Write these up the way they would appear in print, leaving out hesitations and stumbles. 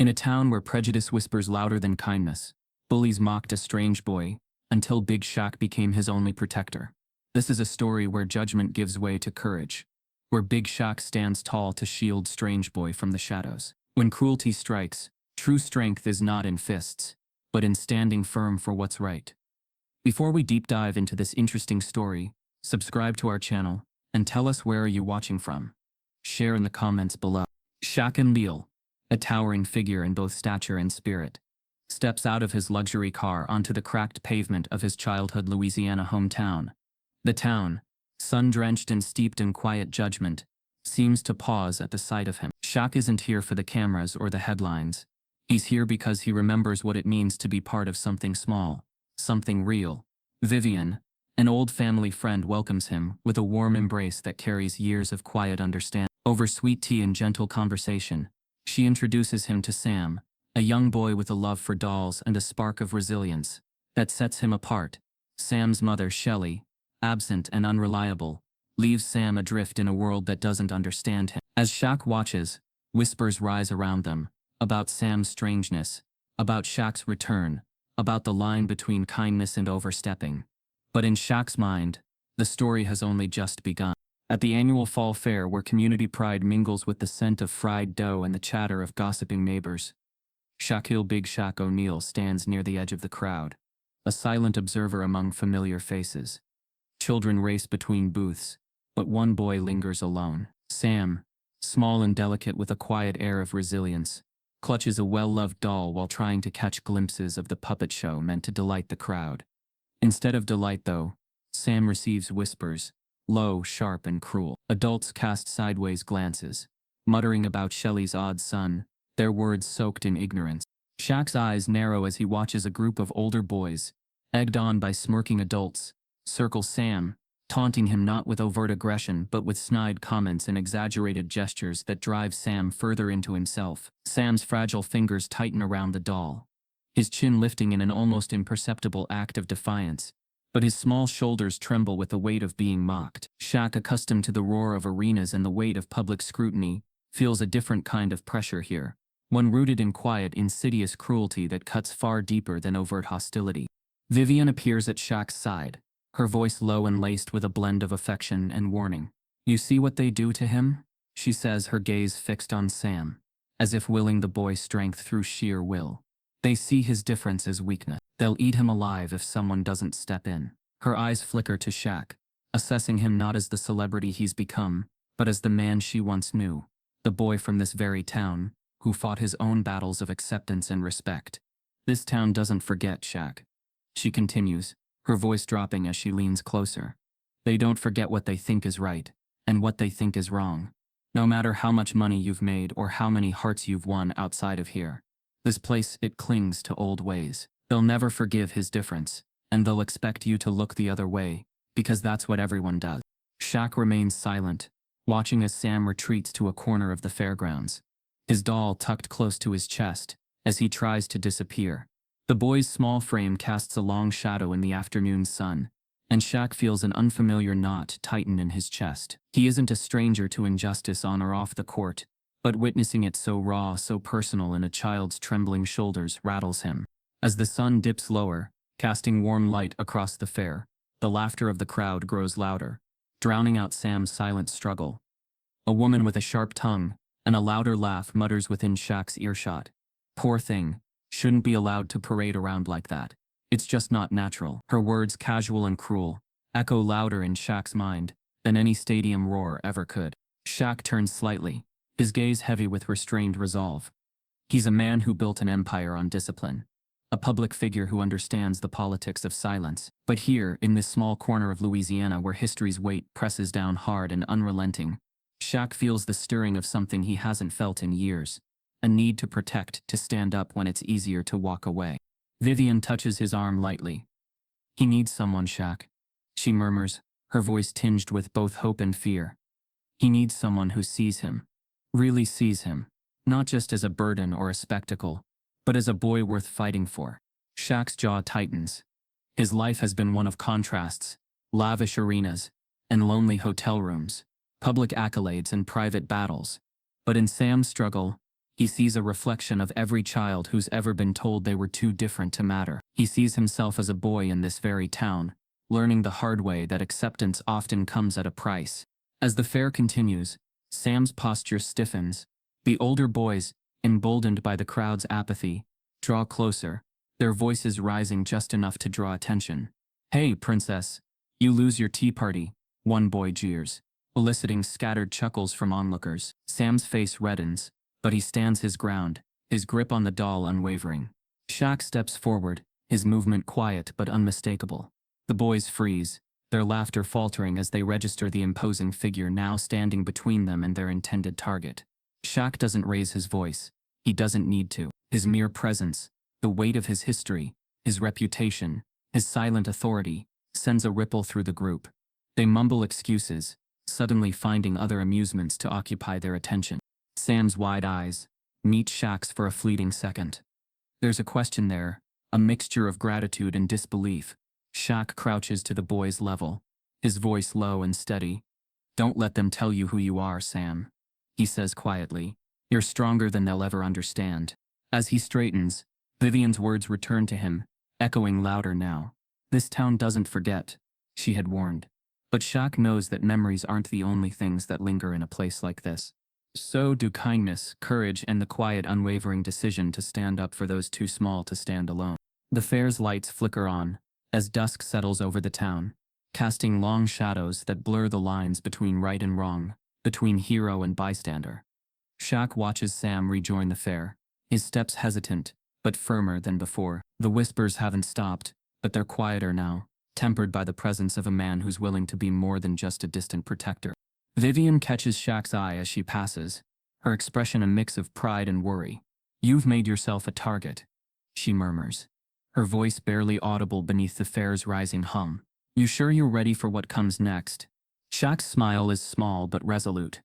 In a town where prejudice whispers louder than kindness, bullies mocked a strange boy until Big Shaq became his only protector. This is a story where judgment gives way to courage, where Big Shaq stands tall to shield strange boy from the shadows. When cruelty strikes, true strength is not in fists, but in standing firm for what's right. Before we deep dive into this interesting story, subscribe to our channel and tell us where are you watching from. Share in the comments below. Shaq O'Neal, a towering figure in both stature and spirit, steps out of his luxury car onto the cracked pavement of his childhood Louisiana hometown. The town, sun-drenched and steeped in quiet judgment, seems to pause at the sight of him. Shaq isn't here for the cameras or the headlines. He's here because he remembers what it means to be part of something small, something real. Vivian, an old family friend, welcomes him with a warm embrace that carries years of quiet understanding. Over sweet tea and gentle conversation, she introduces him to Sam, a young boy with a love for dolls and a spark of resilience that sets him apart. Sam's mother, Shelley, absent and unreliable, leaves Sam adrift in a world that doesn't understand him. As Shaq watches, whispers rise around them, about Sam's strangeness, about Shaq's return, about the line between kindness and overstepping. But in Shaq's mind, the story has only just begun. At the annual fall fair where community pride mingles with the scent of fried dough and the chatter of gossiping neighbors, Shaquille Big Shaq O'Neal stands near the edge of the crowd, a silent observer among familiar faces. Children race between booths, but one boy lingers alone. Sam, small and delicate with a quiet air of resilience, clutches a well-loved doll while trying to catch glimpses of the puppet show meant to delight the crowd. Instead of delight, though, Sam receives whispers, low, sharp, and cruel. Adults cast sideways glances, muttering about Shelley's odd son, their words soaked in ignorance. Shaq's eyes narrow as he watches a group of older boys, egged on by smirking adults, circle Sam, taunting him not with overt aggression but with snide comments and exaggerated gestures that drive Sam further into himself. Sam's fragile fingers tighten around the doll, his chin lifting in an almost imperceptible act of defiance, but his small shoulders tremble with the weight of being mocked. Shaq, accustomed to the roar of arenas and the weight of public scrutiny, feels a different kind of pressure here, one rooted in quiet, insidious cruelty that cuts far deeper than overt hostility. Vivian appears at Shaq's side, her voice low and laced with a blend of affection and warning. "You see what they do to him?" she says, her gaze fixed on Sam, as if willing the boy's strength through sheer will. "They see his difference as weakness. They'll eat him alive if someone doesn't step in." Her eyes flicker to Shaq, assessing him not as the celebrity he's become, but as the man she once knew, the boy from this very town, who fought his own battles of acceptance and respect. "This town doesn't forget, Shaq," she continues, her voice dropping as she leans closer. "They don't forget what they think is right, and what they think is wrong. No matter how much money you've made or how many hearts you've won outside of here. This place, it clings to old ways. They'll never forgive his difference, and they'll expect you to look the other way, because that's what everyone does." Shaq remains silent, watching as Sam retreats to a corner of the fairgrounds, his doll tucked close to his chest, as he tries to disappear. The boy's small frame casts a long shadow in the afternoon sun, and Shaq feels an unfamiliar knot tighten in his chest. He isn't a stranger to injustice on or off the court, but witnessing it so raw, so personal in a child's trembling shoulders rattles him. As the sun dips lower, casting warm light across the fair, the laughter of the crowd grows louder, drowning out Sam's silent struggle. A woman with a sharp tongue and a louder laugh mutters within Shaq's earshot, "Poor thing, shouldn't be allowed to parade around like that. It's just not natural." Her words, casual and cruel, echo louder in Shaq's mind than any stadium roar ever could. Shaq turns slightly, his gaze heavy with restrained resolve. He's a man who built an empire on discipline, a public figure who understands the politics of silence. But here, in this small corner of Louisiana where history's weight presses down hard and unrelenting, Shaq feels the stirring of something he hasn't felt in years, a need to protect, to stand up when it's easier to walk away. Vivian touches his arm lightly. "He needs someone, Shaq," she murmurs, her voice tinged with both hope and fear. "He needs someone who sees him, really sees him, not just as a burden or a spectacle, but as a boy worth fighting for." Shaq's jaw tightens. His life has been one of contrasts, lavish arenas, and lonely hotel rooms, public accolades and private battles. But in Sam's struggle, He sees a reflection of every child who's ever been told they were too different to matter. He sees himself as a boy in this very town, learning the hard way that acceptance often comes at a price. As the fair continues, Sam's posture stiffens. The older boys, emboldened by the crowd's apathy, draw closer, their voices rising just enough to draw attention. "Hey, princess, you lose your tea party," one boy jeers, eliciting scattered chuckles from onlookers. Sam's face reddens, but he stands his ground, his grip on the doll unwavering. Shaq steps forward, his movement quiet but unmistakable. The boys freeze, their laughter faltering as they register the imposing figure now standing between them and their intended target. Shaq doesn't raise his voice. He doesn't need to. His mere presence, the weight of his history, his reputation, his silent authority, sends a ripple through the group. They mumble excuses, suddenly finding other amusements to occupy their attention. Sam's wide eyes meet Shaq's for a fleeting second. There's a question there, a mixture of gratitude and disbelief. Shaq crouches to the boy's level, his voice low and steady. "Don't let them tell you who you are, Sam," he says quietly. "You're stronger than they'll ever understand." As he straightens, Vivian's words return to him, echoing louder now. "This town doesn't forget," she had warned. But Shaq knows that memories aren't the only things that linger in a place like this. So do kindness, courage, and the quiet, unwavering decision to stand up for those too small to stand alone. The fair's lights flicker on, as dusk settles over the town, casting long shadows that blur the lines between right and wrong, between hero and bystander. Shaq watches Sam rejoin the fair, his steps hesitant, but firmer than before. The whispers haven't stopped, but they're quieter now, tempered by the presence of a man who's willing to be more than just a distant protector. Vivian catches Shaq's eye as she passes, her expression a mix of pride and worry. "You've made yourself a target," she murmurs, her voice barely audible beneath the fair's rising hum. "You sure you're ready for what comes next?" Shaq's smile is small but resolute.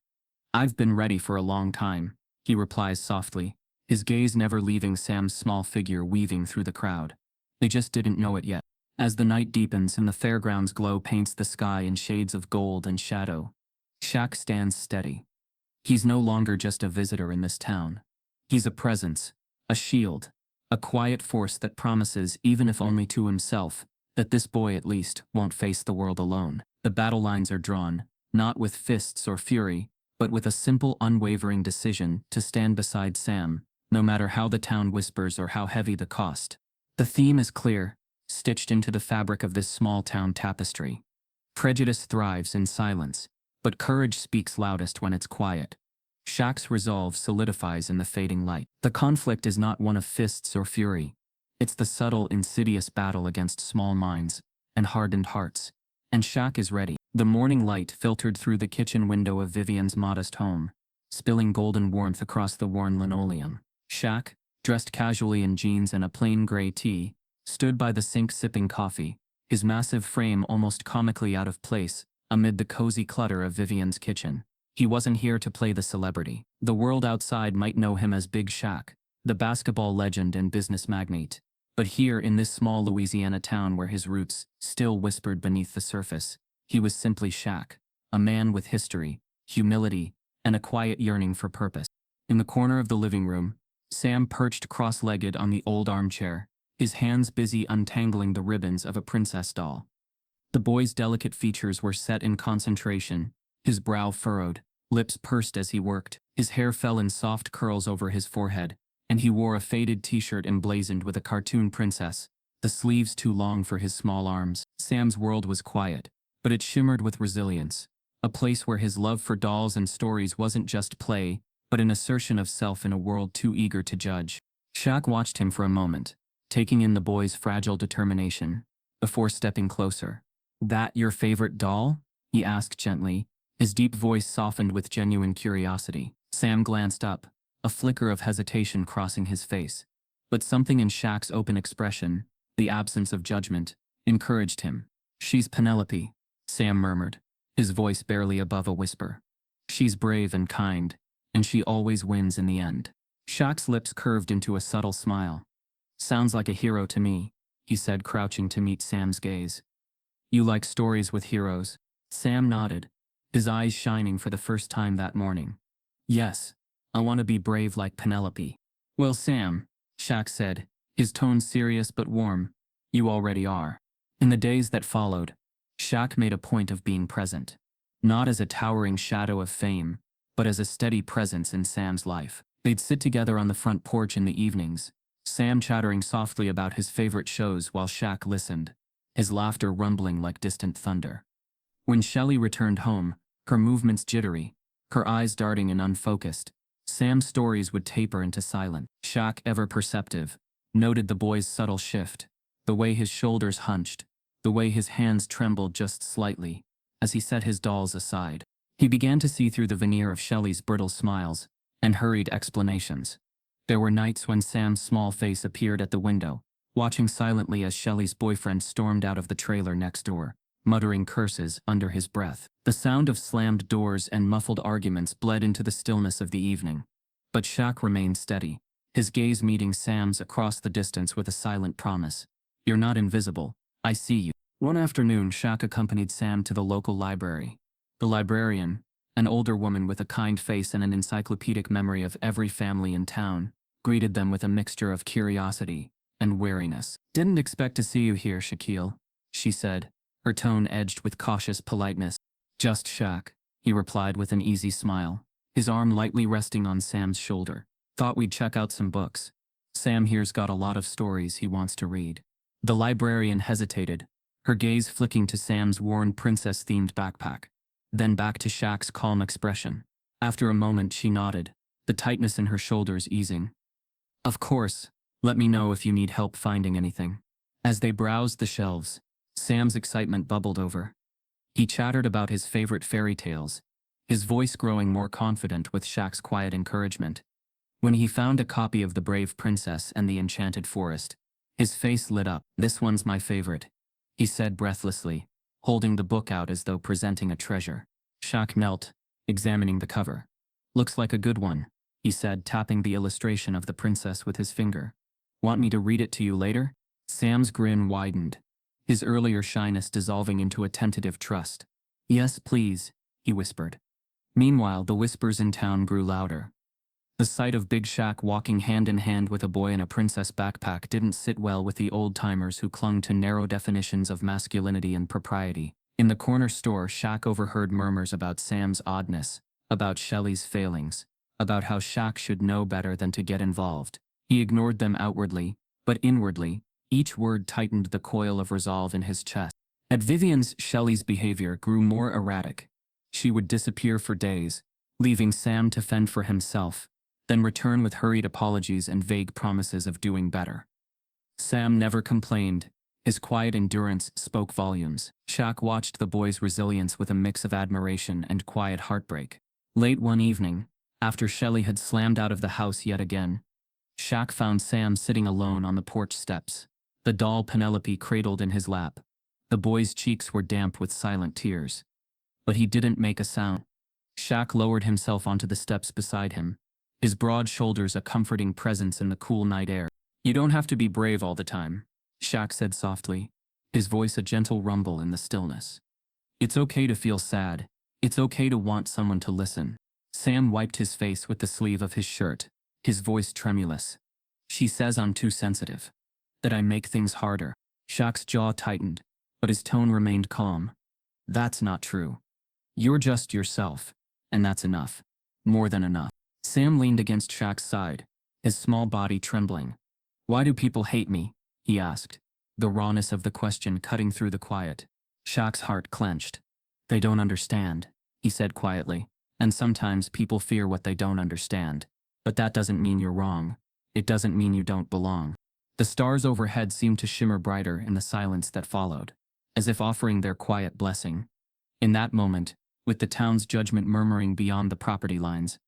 "I've been ready for a long time," he replies softly, his gaze never leaving Sam's small figure weaving through the crowd. They just didn't know it yet. As the night deepens and the fairground's glow paints the sky in shades of gold and shadow, Shaq stands steady. He's no longer just a visitor in this town. He's a presence, a shield, a quiet force that promises, even if only to himself, that this boy at least won't face the world alone. The battle lines are drawn, not with fists or fury, but with a simple, unwavering decision to stand beside Sam, no matter how the town whispers or how heavy the cost. The theme is clear, stitched into the fabric of this small town tapestry. Prejudice thrives in silence, but courage speaks loudest when it's quiet. Shaq's resolve solidifies in the fading light. The conflict is not one of fists or fury. It's the subtle, insidious battle against small minds and hardened hearts. And Shaq is ready. The morning light filtered through the kitchen window of Vivian's modest home, spilling golden warmth across the worn linoleum. Shaq, dressed casually in jeans and a plain gray tee, stood by the sink sipping coffee, his massive frame almost comically out of place amid the cozy clutter of Vivian's kitchen. He wasn't here to play the celebrity. The world outside might know him as Big Shaq, the basketball legend and business magnate. But here in this small Louisiana town where his roots still whispered beneath the surface, he was simply Shaq, a man with history, humility, and a quiet yearning for purpose. In the corner of the living room, Sam perched cross-legged on the old armchair, his hands busy untangling the ribbons of a princess doll. The boy's delicate features were set in concentration, his brow furrowed, lips pursed as he worked. His hair fell in soft curls over his forehead, and he wore a faded t-shirt emblazoned with a cartoon princess, the sleeves too long for his small arms. Sam's world was quiet, but it shimmered with resilience, a place where his love for dolls and stories wasn't just play, but an assertion of self in a world too eager to judge. Shaq watched him for a moment, taking in the boy's fragile determination, before stepping closer. "That your favorite doll?" he asked gently, his deep voice softened with genuine curiosity. Sam glanced up, a flicker of hesitation crossing his face. But something in Shaq's open expression, the absence of judgment, encouraged him. "She's Penelope," Sam murmured, his voice barely above a whisper. "She's brave and kind, and she always wins in the end." Shaq's lips curved into a subtle smile. "Sounds like a hero to me," he said, crouching to meet Sam's gaze. "You like stories with heroes?" Sam nodded, his eyes shining for the first time that morning. "Yes, I want to be brave like Penelope. Well, Sam, Shaq said, his tone serious but warm, you already are. In the days that followed, Shaq made a point of being present. Not as a towering shadow of fame, but as a steady presence in Sam's life. They'd sit together on the front porch in the evenings, Sam chattering softly about his favorite shows while Shaq listened, his laughter rumbling like distant thunder. When Shelley returned home, her movements jittery, her eyes darting and unfocused, Sam's stories would taper into silence. Shaq, ever perceptive, noted the boy's subtle shift, the way his shoulders hunched, the way his hands trembled just slightly, as he set his dolls aside. He began to see through the veneer of Shelley's brittle smiles and hurried explanations. There were nights when Sam's small face appeared at the window, watching silently as Shelley's boyfriend stormed out of the trailer next door, muttering curses under his breath. The sound of slammed doors and muffled arguments bled into the stillness of the evening. But Shaq remained steady, his gaze meeting Sam's across the distance with a silent promise. You're not invisible, I see you. One afternoon, Shaq accompanied Sam to the local library. The librarian, an older woman with a kind face and an encyclopedic memory of every family in town, greeted them with a mixture of curiosity and wariness. Didn't expect to see you here, Shaquille, she said, her tone edged with cautious politeness. Just Shaq, he replied with an easy smile, his arm lightly resting on Sam's shoulder. Thought we'd check out some books. Sam here's got a lot of stories he wants to read. The librarian hesitated, her gaze flicking to Sam's worn princess-themed backpack, then back to Shaq's calm expression. After a moment she nodded, the tightness in her shoulders easing. Of course, let me know if you need help finding anything. As they browsed the shelves, Sam's excitement bubbled over. He chattered about his favorite fairy tales, his voice growing more confident with Shaq's quiet encouragement. When he found a copy of The Brave Princess and the Enchanted Forest, his face lit up. This one's my favorite, he said breathlessly, holding the book out as though presenting a treasure. Shaq knelt, examining the cover. Looks like a good one, he said, tapping the illustration of the princess with his finger. Want me to read it to you later? Sam's grin widened, his earlier shyness dissolving into a tentative trust. Yes, please, he whispered. Meanwhile, the whispers in town grew louder. The sight of Big Shaq walking hand in hand with a boy in a princess backpack didn't sit well with the old-timers who clung to narrow definitions of masculinity and propriety. In the corner store, Shaq overheard murmurs about Sam's oddness, about Shelley's failings, about how Shaq should know better than to get involved. He ignored them outwardly, but inwardly, each word tightened the coil of resolve in his chest. At Vivian's, Shelley's behavior grew more erratic. She would disappear for days, leaving Sam to fend for himself, then return with hurried apologies and vague promises of doing better. Sam never complained. His quiet endurance spoke volumes. Shaq watched the boy's resilience with a mix of admiration and quiet heartbreak. Late one evening, after Shelley had slammed out of the house yet again, Shaq found Sam sitting alone on the porch steps, the doll Penelope cradled in his lap. The boy's cheeks were damp with silent tears. But he didn't make a sound. Shaq lowered himself onto the steps beside him, his broad shoulders a comforting presence in the cool night air. You don't have to be brave all the time, Shaq said softly, his voice a gentle rumble in the stillness. It's okay to feel sad. It's okay to want someone to listen. Sam wiped his face with the sleeve of his shirt, his voice tremulous. She says I'm too sensitive, that I make things harder. Shaq's jaw tightened, but his tone remained calm. That's not true. You're just yourself, and that's enough. More than enough. Sam leaned against Shaq's side, his small body trembling. Why do people hate me? He asked, the rawness of the question cutting through the quiet. Shaq's heart clenched. They don't understand, he said quietly, and sometimes people fear what they don't understand. But that doesn't mean you're wrong. It doesn't mean you don't belong. The stars overhead seemed to shimmer brighter in the silence that followed, as if offering their quiet blessing. In that moment, with the town's judgment murmuring beyond the property lines,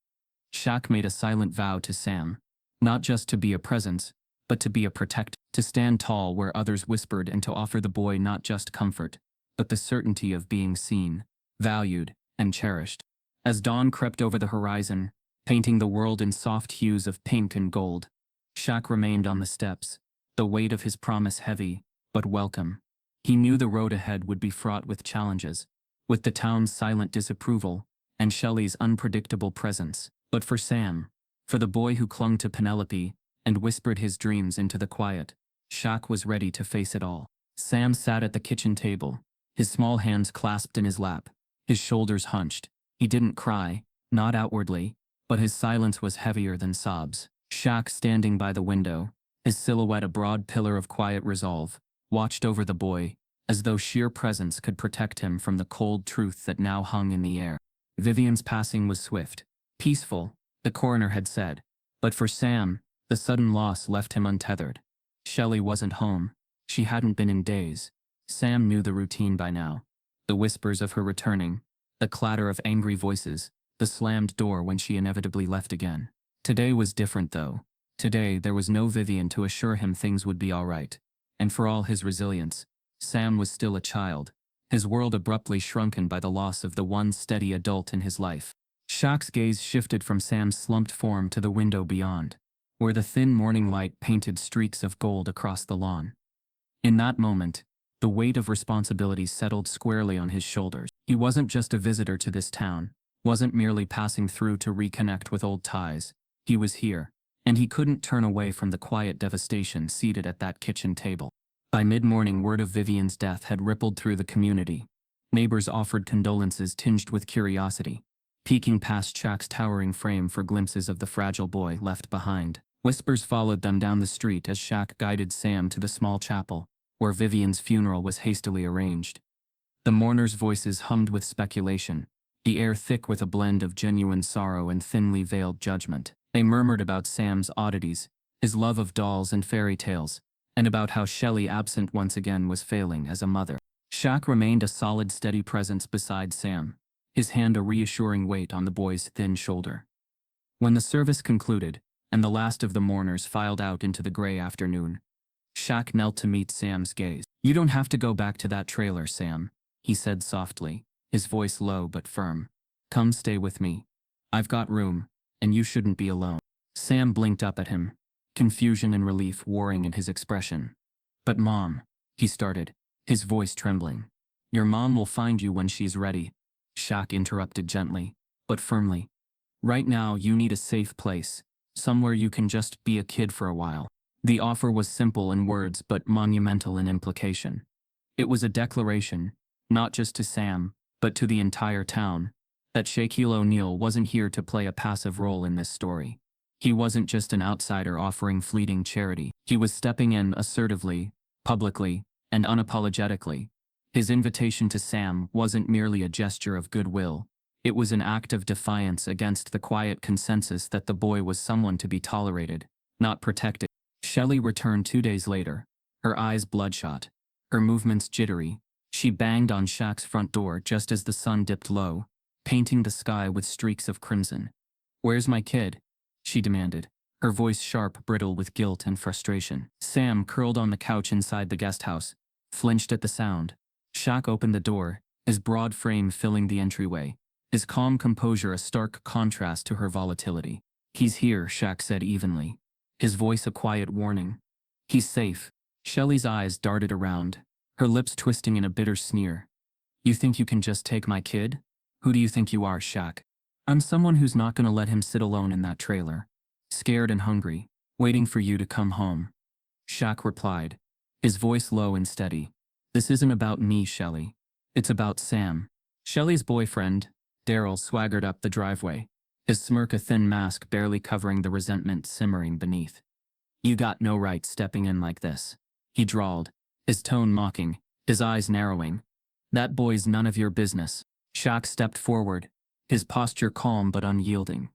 Shaq made a silent vow to Sam, not just to be a presence, but to be a protector, to stand tall where others whispered and to offer the boy not just comfort, but the certainty of being seen, valued, and cherished. As dawn crept over the horizon, painting the world in soft hues of pink and gold, Shaq remained on the steps, the weight of his promise heavy, but welcome. He knew the road ahead would be fraught with challenges, with the town's silent disapproval, and Shelley's unpredictable presence. But for Sam, For the boy who clung to Penelope and whispered his dreams into the quiet, Shaq was ready to face it all. Sam sat at the kitchen table, his small hands clasped in his lap, his shoulders hunched. He didn't cry, not outwardly, but his silence was heavier than sobs. Shaq, standing by the window, his silhouette a broad pillar of quiet resolve, watched over the boy, as though sheer presence could protect him from the cold truth that now hung in the air. Vivian's passing was swift, peaceful, the coroner had said, but for Sam, the sudden loss left him untethered. Shelley wasn't home. She hadn't been in days. Sam knew the routine by now. The whispers of her returning, the clatter of angry voices, the slammed door when she inevitably left again. Today was different though. Today there was no Vivian to assure him things would be all right. And for all his resilience, Sam was still a child, his world abruptly shrunken by the loss of the one steady adult in his life. Shaq's gaze shifted from Sam's slumped form to the window beyond, where the thin morning light painted streaks of gold across the lawn. In that moment, the weight of responsibility settled squarely on his shoulders. He wasn't just a visitor to this town, wasn't merely passing through to reconnect with old ties. He was here, and he couldn't turn away from the quiet devastation seated at that kitchen table. By mid-morning, word of Vivian's death had rippled through the community. Neighbors offered condolences tinged with curiosity, peeking past Shaq's towering frame for glimpses of the fragile boy left behind. Whispers followed them down the street as Shaq guided Sam to the small chapel, where Vivian's funeral was hastily arranged. The mourners' voices hummed with speculation, the air thick with a blend of genuine sorrow and thinly veiled judgment. They murmured about Sam's oddities, his love of dolls and fairy tales, and about how Shelley, absent once again, was failing as a mother. Shaq remained a solid, steady presence beside Sam, his hand a reassuring weight on the boy's thin shoulder. When the service concluded, and the last of the mourners filed out into the gray afternoon, Shaq knelt to meet Sam's gaze. "You don't have to go back to that trailer, Sam," he said softly, his voice low but firm. "Come stay with me. I've got room, and you shouldn't be alone." Sam blinked up at him, confusion and relief warring in his expression. "But Mom," he started, his voice trembling. "Your mom will find you when she's ready," Shaq interrupted gently, but firmly. "Right now you need a safe place, somewhere you can just be a kid for a while." The offer was simple in words but monumental in implication. It was a declaration, not just to Sam, but to the entire town, that Shaquille O'Neal wasn't here to play a passive role in this story. He wasn't just an outsider offering fleeting charity. He was stepping in assertively, publicly, and unapologetically. His invitation to Sam wasn't merely a gesture of goodwill. It was an act of defiance against the quiet consensus that the boy was someone to be tolerated, not protected. Shelley returned 2 days later, her eyes bloodshot, her movements jittery. She banged on Shaq's front door just as the sun dipped low, painting the sky with streaks of crimson. "Where's my kid?" she demanded, her voice sharp, brittle with guilt and frustration. Sam, curled on the couch inside the guest house, flinched at the sound. Shaq opened the door, his broad frame filling the entryway, his calm composure a stark contrast to her volatility. "He's here," Shaq said evenly, his voice a quiet warning. "He's safe." Shelley's eyes darted around, her lips twisting in a bitter sneer. "You think you can just take my kid? Who do you think you are, Shaq?" "I'm someone who's not gonna let him sit alone in that trailer, scared and hungry, waiting for you to come home," Shaq replied, his voice low and steady. "This isn't about me, Shelley. It's about Sam." Shelley's boyfriend, Daryl, swaggered up the driveway, his smirk a thin mask barely covering the resentment simmering beneath. "You got no right stepping in like this," he drawled, his tone mocking, his eyes narrowing. "That boy's none of your business." Shaq stepped forward, his posture calm but unyielding.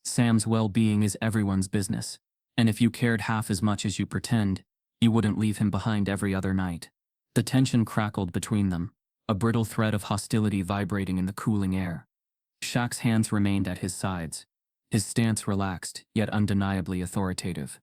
"Sam's well-being is everyone's business, and if you cared half as much as you pretend, you wouldn't leave him behind every other night." The tension crackled between them, a brittle thread of hostility vibrating in the cooling air. Shaq's hands remained at his sides, his stance relaxed, yet undeniably authoritative.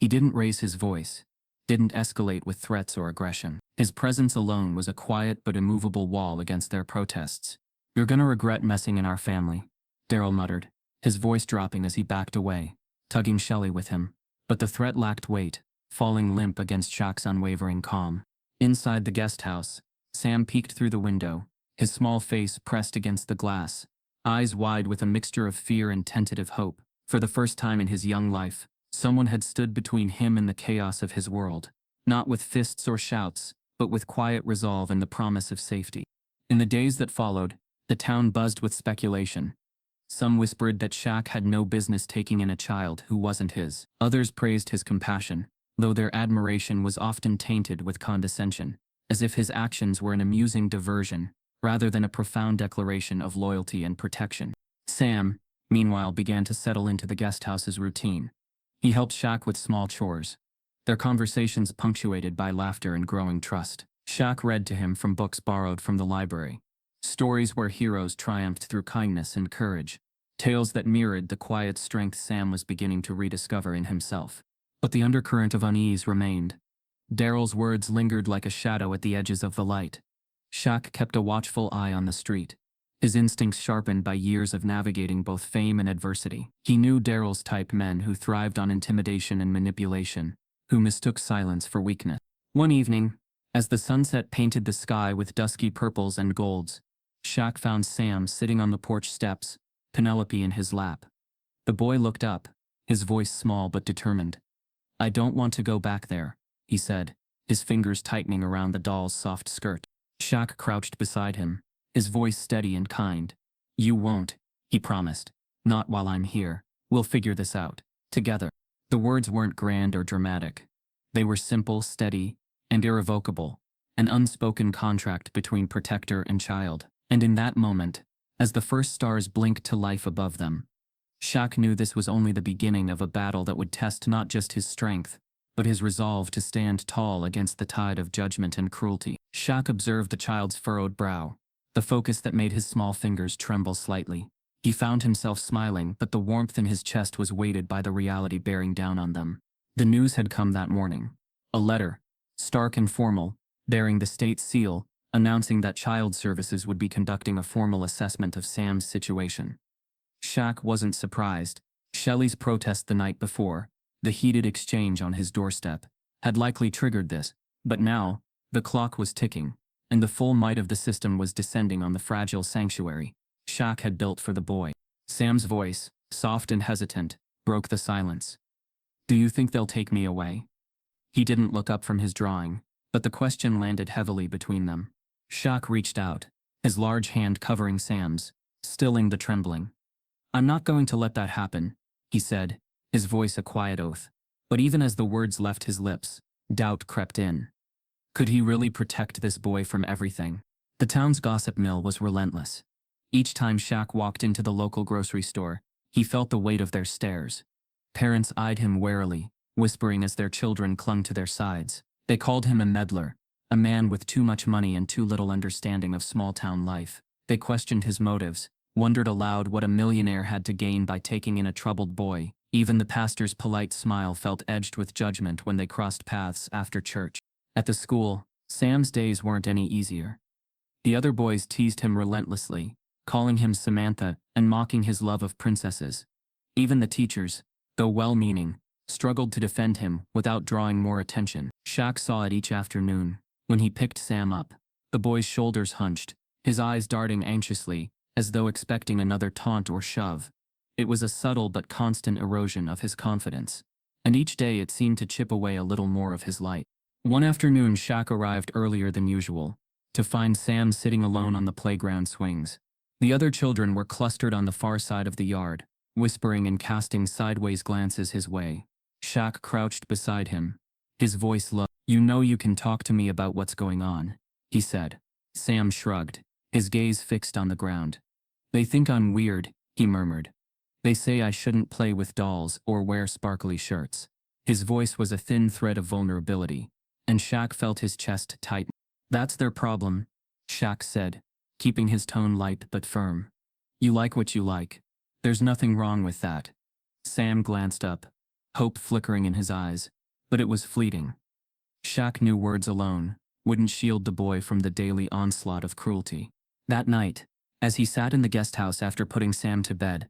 He didn't raise his voice, didn't escalate with threats or aggression. His presence alone was a quiet but immovable wall against their protests. "You're gonna regret messing in our family," Daryl muttered, his voice dropping as he backed away, tugging Shelley with him. But the threat lacked weight, falling limp against Shaq's unwavering calm. Inside the guest house, Sam peeked through the window, his small face pressed against the glass, eyes wide with a mixture of fear and tentative hope. For the first time in his young life, someone had stood between him and the chaos of his world, not with fists or shouts, but with quiet resolve and the promise of safety. In the days that followed, the town buzzed with speculation. Some whispered that Shaq had no business taking in a child who wasn't his. Others praised his compassion, though their admiration was often tainted with condescension, as if his actions were an amusing diversion, rather than a profound declaration of loyalty and protection. Sam, meanwhile, began to settle into the guest house's routine. He helped Shaq with small chores, their conversations punctuated by laughter and growing trust. Shaq read to him from books borrowed from the library, stories where heroes triumphed through kindness and courage, tales that mirrored the quiet strength Sam was beginning to rediscover in himself. But the undercurrent of unease remained. Daryl's words lingered like a shadow at the edges of the light. Shaq kept a watchful eye on the street, his instincts sharpened by years of navigating both fame and adversity. He knew Daryl's type: men who thrived on intimidation and manipulation, who mistook silence for weakness. One evening, as the sunset painted the sky with dusky purples and golds, Shaq found Sam sitting on the porch steps, Penelope in his lap. The boy looked up, his voice small but determined. "I don't want to go back there," he said, his fingers tightening around the doll's soft skirt. Shaq crouched beside him, his voice steady and kind. "You won't," he promised. "Not while I'm here. We'll figure this out, together." The words weren't grand or dramatic. They were simple, steady, and irrevocable, an unspoken contract between protector and child. And in that moment, as the first stars blinked to life above them, Shaq knew this was only the beginning of a battle that would test not just his strength, but his resolve to stand tall against the tide of judgment and cruelty. Shaq observed the child's furrowed brow, the focus that made his small fingers tremble slightly. He found himself smiling, but the warmth in his chest was weighted by the reality bearing down on them. The news had come that morning. A letter, stark and formal, bearing the state seal, announcing that Child Services would be conducting a formal assessment of Sam's situation. Shaq wasn't surprised. Shelley's protest the night before, the heated exchange on his doorstep, had likely triggered this. But now, the clock was ticking, and the full might of the system was descending on the fragile sanctuary Shaq had built for the boy. Sam's voice, soft and hesitant, broke the silence. "Do you think they'll take me away?" He didn't look up from his drawing, but the question landed heavily between them. Shaq reached out, his large hand covering Sam's, stilling the trembling. "I'm not going to let that happen," he said, his voice a quiet oath. But even as the words left his lips, doubt crept in. Could he really protect this boy from everything? The town's gossip mill was relentless. Each time Shaq walked into the local grocery store, he felt the weight of their stares. Parents eyed him warily, whispering as their children clung to their sides. They called him a meddler, a man with too much money and too little understanding of small-town life. They questioned his motives, wondered aloud what a millionaire had to gain by taking in a troubled boy. Even the pastor's polite smile felt edged with judgment when they crossed paths after church. At the school, Sam's days weren't any easier. The other boys teased him relentlessly, calling him Samantha and mocking his love of princesses. Even the teachers, though well-meaning, struggled to defend him without drawing more attention. Shaq saw it each afternoon. When he picked Sam up, the boy's shoulders hunched, his eyes darting anxiously, as though expecting another taunt or shove. It was a subtle but constant erosion of his confidence, and each day it seemed to chip away a little more of his light. One afternoon Shaq arrived earlier than usual, to find Sam sitting alone on the playground swings. The other children were clustered on the far side of the yard, whispering and casting sideways glances his way. Shaq crouched beside him, his voice low. "You know you can talk to me about what's going on," he said. Sam shrugged, his gaze fixed on the ground. "They think I'm weird," he murmured. "They say I shouldn't play with dolls or wear sparkly shirts." His voice was a thin thread of vulnerability, and Shaq felt his chest tighten. "That's their problem," Shaq said, keeping his tone light but firm. "You like what you like. There's nothing wrong with that." Sam glanced up, hope flickering in his eyes, but it was fleeting. Shaq knew words alone wouldn't shield the boy from the daily onslaught of cruelty. That night, as he sat in the guest house after putting Sam to bed,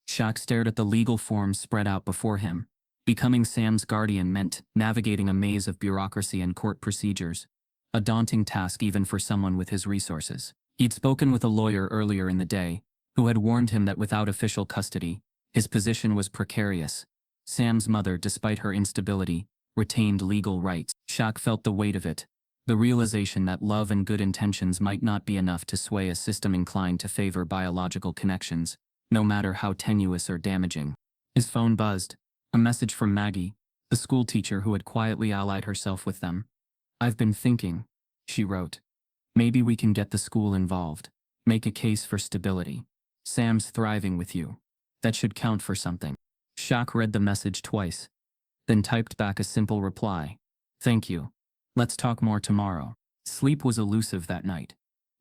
Shaq stared at the legal forms spread out before him. Becoming Sam's guardian meant navigating a maze of bureaucracy and court procedures, a daunting task even for someone with his resources. He'd spoken with a lawyer earlier in the day, who had warned him that without official custody, His position was precarious. Sam's mother, despite her instability, retained legal rights. Shaq felt the weight of it. The realization that love and good intentions might not be enough to sway a system inclined to favor biological connections, no matter how tenuous or damaging. His phone buzzed. A message from Maggie, the school teacher who had quietly allied herself with them. "I've been thinking," she wrote. "Maybe we can get the school involved. Make a case for stability. Sam's thriving with you. That should count for something." Shaq read the message twice, then typed back a simple reply. "Thank you. Let's talk more tomorrow." Sleep was elusive that night.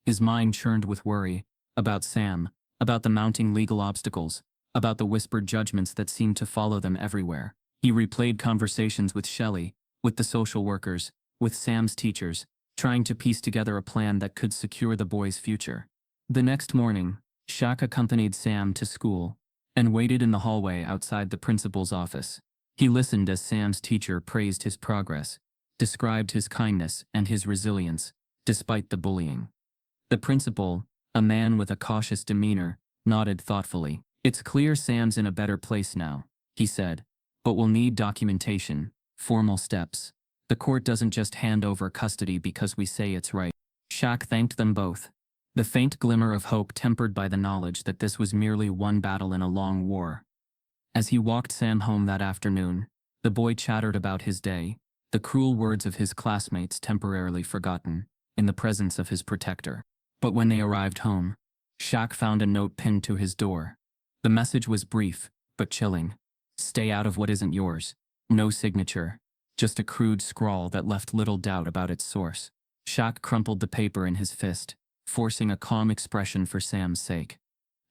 His mind churned with worry about Sam, about the mounting legal obstacles, about the whispered judgments that seemed to follow them everywhere. He replayed conversations with Shelley, with the social workers, with Sam's teachers, trying to piece together a plan that could secure the boy's future. The next morning, Shaq accompanied Sam to school and waited in the hallway outside the principal's office. He listened as Sam's teacher praised his progress, described his kindness and his resilience, despite the bullying. The principal, a man with a cautious demeanor, nodded thoughtfully. "It's clear Sam's in a better place now," he said, "but we'll need documentation, formal steps. The court doesn't just hand over custody because we say it's right." Shaq thanked them both, the faint glimmer of hope tempered by the knowledge that this was merely one battle in a long war. As he walked Sam home that afternoon, the boy chattered about his day, the cruel words of his classmates temporarily forgotten, in the presence of his protector. But when they arrived home, Shaq found a note pinned to his door. The message was brief, but chilling. "Stay out of what isn't yours." No signature, just a crude scrawl that left little doubt about its source. Shaq crumpled the paper in his fist, forcing a calm expression for Sam's sake.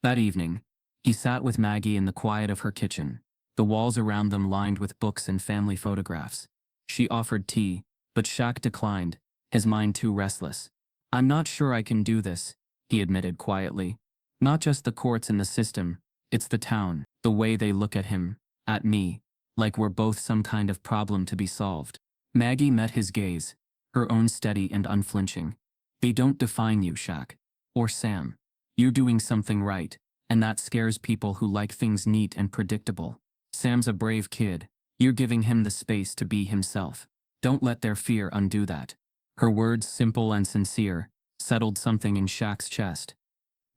That evening, he sat with Maggie in the quiet of her kitchen, the walls around them lined with books and family photographs. She offered tea, but Shaq declined, his mind too restless. "I'm not sure I can do this," he admitted quietly. "Not just the courts and the system, it's the town, the way they look at him, at me, like we're both some kind of problem to be solved." Maggie met his gaze, her own steady and unflinching. "They don't define you, Shaq. Or Sam. You're doing something right, and that scares people who like things neat and predictable. Sam's a brave kid. You're giving him the space to be himself. Don't let their fear undo that." Her words, simple and sincere, settled something in Shaq's chest.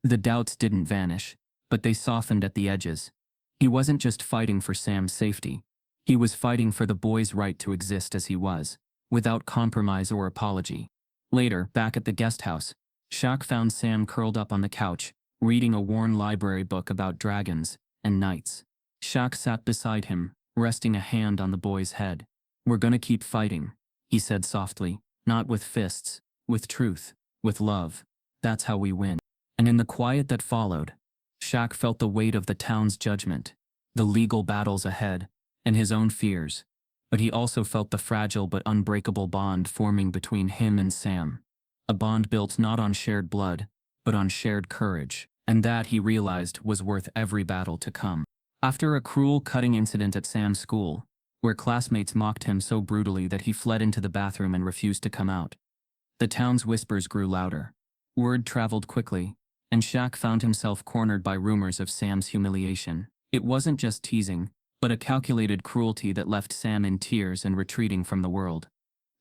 The doubts didn't vanish, but they softened at the edges. He wasn't just fighting for Sam's safety. He was fighting for the boy's right to exist as he was, without compromise or apology. Later, back at the guest house, Shaq found Sam curled up on the couch, reading a worn library book about dragons and knights. Shaq sat beside him, resting a hand on the boy's head. "We're gonna keep fighting," he said softly, "not with fists, with truth, with love. That's how we win." And in the quiet that followed, Shaq felt the weight of the town's judgment, the legal battles ahead, and his own fears. But he also felt the fragile but unbreakable bond forming between him and Sam. A bond built not on shared blood, but on shared courage. And that, he realized, was worth every battle to come. After a cruel cutting incident at Sam's school, where classmates mocked him so brutally that he fled into the bathroom and refused to come out, the town's whispers grew louder. Word traveled quickly, and Shaq found himself cornered by rumors of Sam's humiliation. It wasn't just teasing, but a calculated cruelty that left Sam in tears and retreating from the world.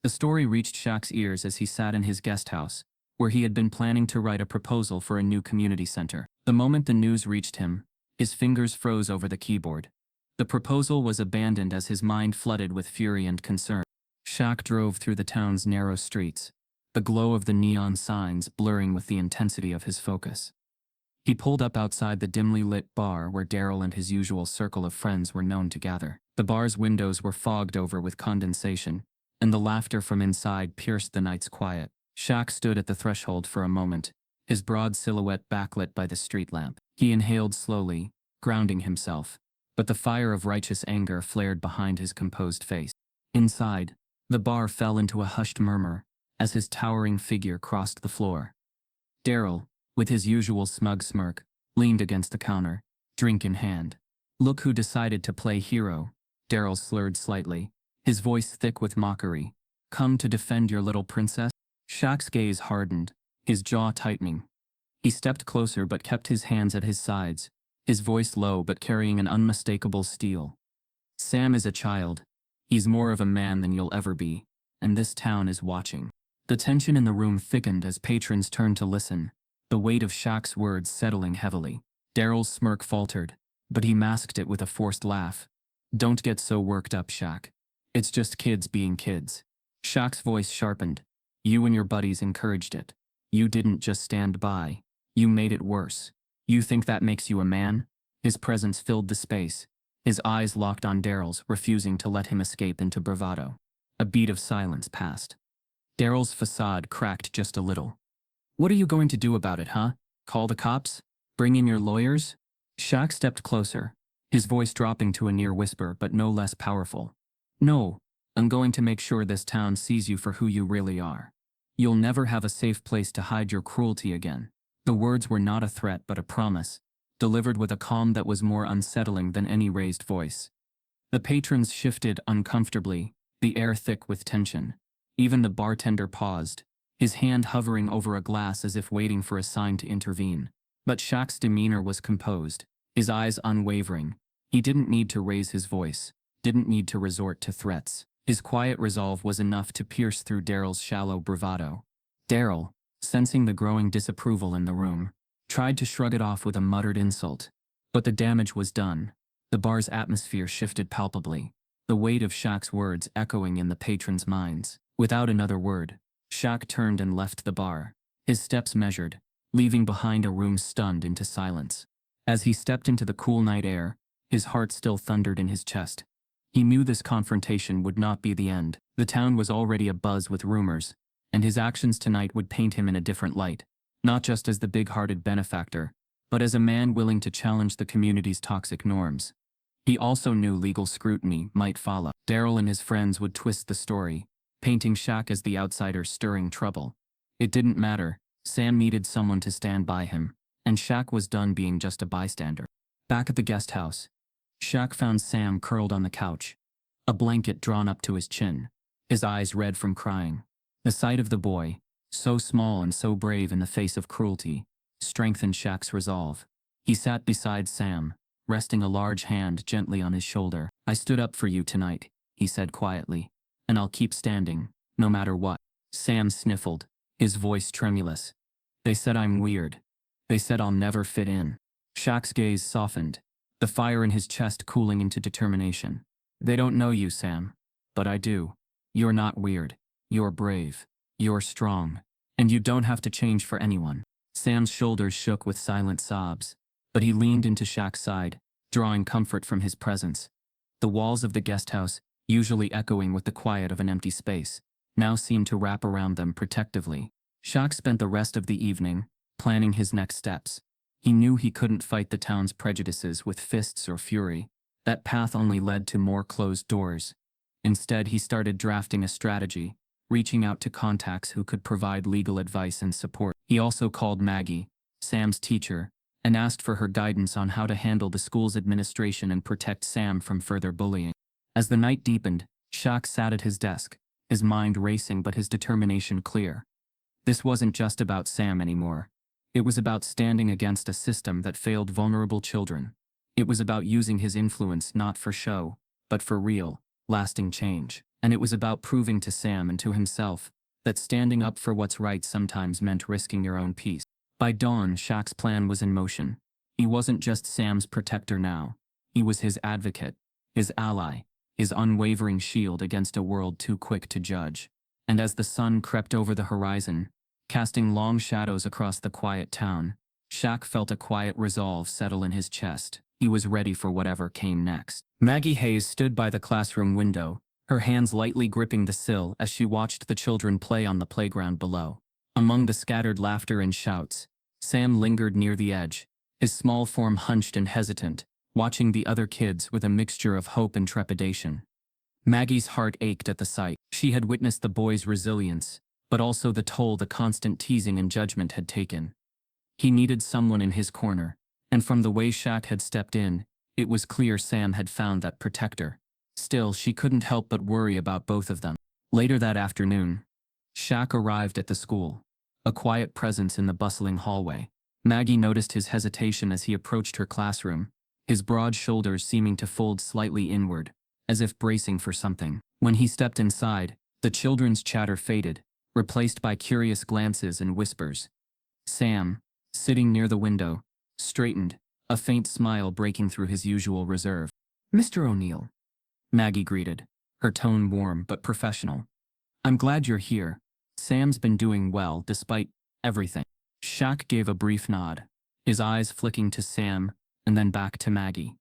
The story reached Shaq's ears as he sat in his guest house, where he had been planning to write a proposal for a new community center. The moment the news reached him, his fingers froze over the keyboard. The proposal was abandoned as his mind flooded with fury and concern. Shaq drove through the town's narrow streets, the glow of the neon signs blurring with the intensity of his focus. He pulled up outside the dimly lit bar where Daryl and his usual circle of friends were known to gather. The bar's windows were fogged over with condensation, and the laughter from inside pierced the night's quiet. Shaq stood at the threshold for a moment, his broad silhouette backlit by the street lamp. He inhaled slowly, grounding himself, but the fire of righteous anger flared behind his composed face. Inside, the bar fell into a hushed murmur as his towering figure crossed the floor. Daryl, with his usual smug smirk, leaned against the counter, drink in hand. "Look who decided to play hero," Daryl slurred slightly, his voice thick with mockery. "Come to defend your little princess?" Shaq's gaze hardened, his jaw tightening. He stepped closer but kept his hands at his sides, his voice low but carrying an unmistakable steel. Sam is a child. He's more of a man than you'll ever be, and this town is watching. The tension in the room thickened as patrons turned to listen, the weight of Shaq's words settling heavily. Daryl's smirk faltered, but he masked it with a forced laugh. Don't get so worked up, Shaq. It's just kids being kids. Shaq's voice sharpened. You and your buddies encouraged it. You didn't just stand by. You made it worse. You think that makes you a man? His presence filled the space. His eyes locked on Daryl's, refusing to let him escape into bravado. A beat of silence passed. Daryl's facade cracked just a little. What are you going to do about it, huh? Call the cops? Bring in your lawyers? Shaq stepped closer, his voice dropping to a near whisper but no less powerful. No, I'm going to make sure this town sees you for who you really are. You'll never have a safe place to hide your cruelty again. The words were not a threat but a promise, delivered with a calm that was more unsettling than any raised voice. The patrons shifted uncomfortably, the air thick with tension. Even the bartender paused, his hand hovering over a glass as if waiting for a sign to intervene. But Shaq's demeanor was composed, his eyes unwavering. He didn't need to raise his voice, didn't need to resort to threats. His quiet resolve was enough to pierce through Daryl's shallow bravado. Daryl, sensing the growing disapproval in the room, tried to shrug it off with a muttered insult. But the damage was done. The bar's atmosphere shifted palpably, the weight of Shaq's words echoing in the patrons' minds. Without another word, Shaq turned and left the bar, his steps measured, leaving behind a room stunned into silence. As he stepped into the cool night air, his heart still thundered in his chest. He knew this confrontation would not be the end. The town was already abuzz with rumors, and his actions tonight would paint him in a different light, not just as the big-hearted benefactor, but as a man willing to challenge the community's toxic norms. He also knew legal scrutiny might follow. Daryl and his friends would twist the story, painting Shaq as the outsider stirring trouble. It didn't matter. Sam needed someone to stand by him, and Shaq was done being just a bystander. Back at the guest house, Shaq found Sam curled on the couch, a blanket drawn up to his chin, his eyes red from crying. The sight of the boy, so small and so brave in the face of cruelty, strengthened Shaq's resolve. He sat beside Sam, resting a large hand gently on his shoulder. I stood up for you tonight, he said quietly, and I'll keep standing, no matter what. Sam sniffled, his voice tremulous. They said I'm weird. They said I'll never fit in. Shaq's gaze softened, the fire in his chest cooling into determination. They don't know you, Sam. But I do. You're not weird. You're brave. You're strong. And you don't have to change for anyone. Sam's shoulders shook with silent sobs, but he leaned into Shaq's side, drawing comfort from his presence. The walls of the guest house, usually echoing with the quiet of an empty space, now seemed to wrap around them protectively. Shaq spent the rest of the evening planning his next steps. He knew he couldn't fight the town's prejudices with fists or fury. That path only led to more closed doors. Instead, he started drafting a strategy, reaching out to contacts who could provide legal advice and support. He also called Maggie, Sam's teacher, and asked for her guidance on how to handle the school's administration and protect Sam from further bullying. As the night deepened, Shaq sat at his desk, his mind racing but his determination clear. This wasn't just about Sam anymore. It was about standing against a system that failed vulnerable children. It was about using his influence not for show, but for real, lasting change. And it was about proving to Sam and to himself that standing up for what's right sometimes meant risking your own peace. By dawn, Shaq's plan was in motion. He wasn't just Sam's protector now. He was his advocate, his ally, his unwavering shield against a world too quick to judge. And as the sun crept over the horizon, casting long shadows across the quiet town, Shaq felt a quiet resolve settle in his chest. He was ready for whatever came next. Maggie Hayes stood by the classroom window, her hands lightly gripping the sill as she watched the children play on the playground below. Among the scattered laughter and shouts, Sam lingered near the edge, his small form hunched and hesitant, watching the other kids with a mixture of hope and trepidation. Maggie's heart ached at the sight. She had witnessed the boy's resilience, but also the toll the constant teasing and judgment had taken. He needed someone in his corner, and from the way Shaq had stepped in, it was clear Sam had found that protector. Still, she couldn't help but worry about both of them. Later that afternoon, Shaq arrived at the school, a quiet presence in the bustling hallway. Maggie noticed his hesitation as he approached her classroom, his broad shoulders seeming to fold slightly inward, as if bracing for something. When he stepped inside, the children's chatter faded, replaced by curious glances and whispers. Sam, sitting near the window, straightened, a faint smile breaking through his usual reserve. "Mr. O'Neill," Maggie greeted, her tone warm but professional. "I'm glad you're here. Sam's been doing well despite everything." Shaq gave a brief nod, his eyes flicking to Sam and then back to Maggie.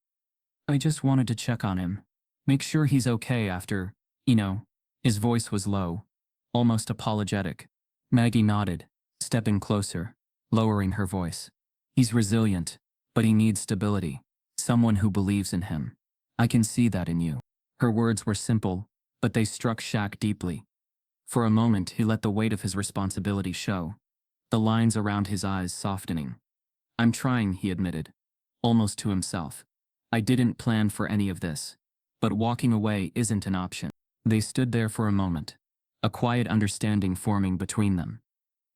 "I just wanted to check on him. Make sure he's okay after, you know." His voice was low, almost apologetic. Maggie nodded, stepping closer, lowering her voice. "He's resilient, but he needs stability. Someone who believes in him. I can see that in you." Her words were simple, but they struck Shaq deeply. For a moment he let the weight of his responsibility show, the lines around his eyes softening. "I'm trying," he admitted, almost to himself. "I didn't plan for any of this, but walking away isn't an option." They stood there for a moment, a quiet understanding forming between them.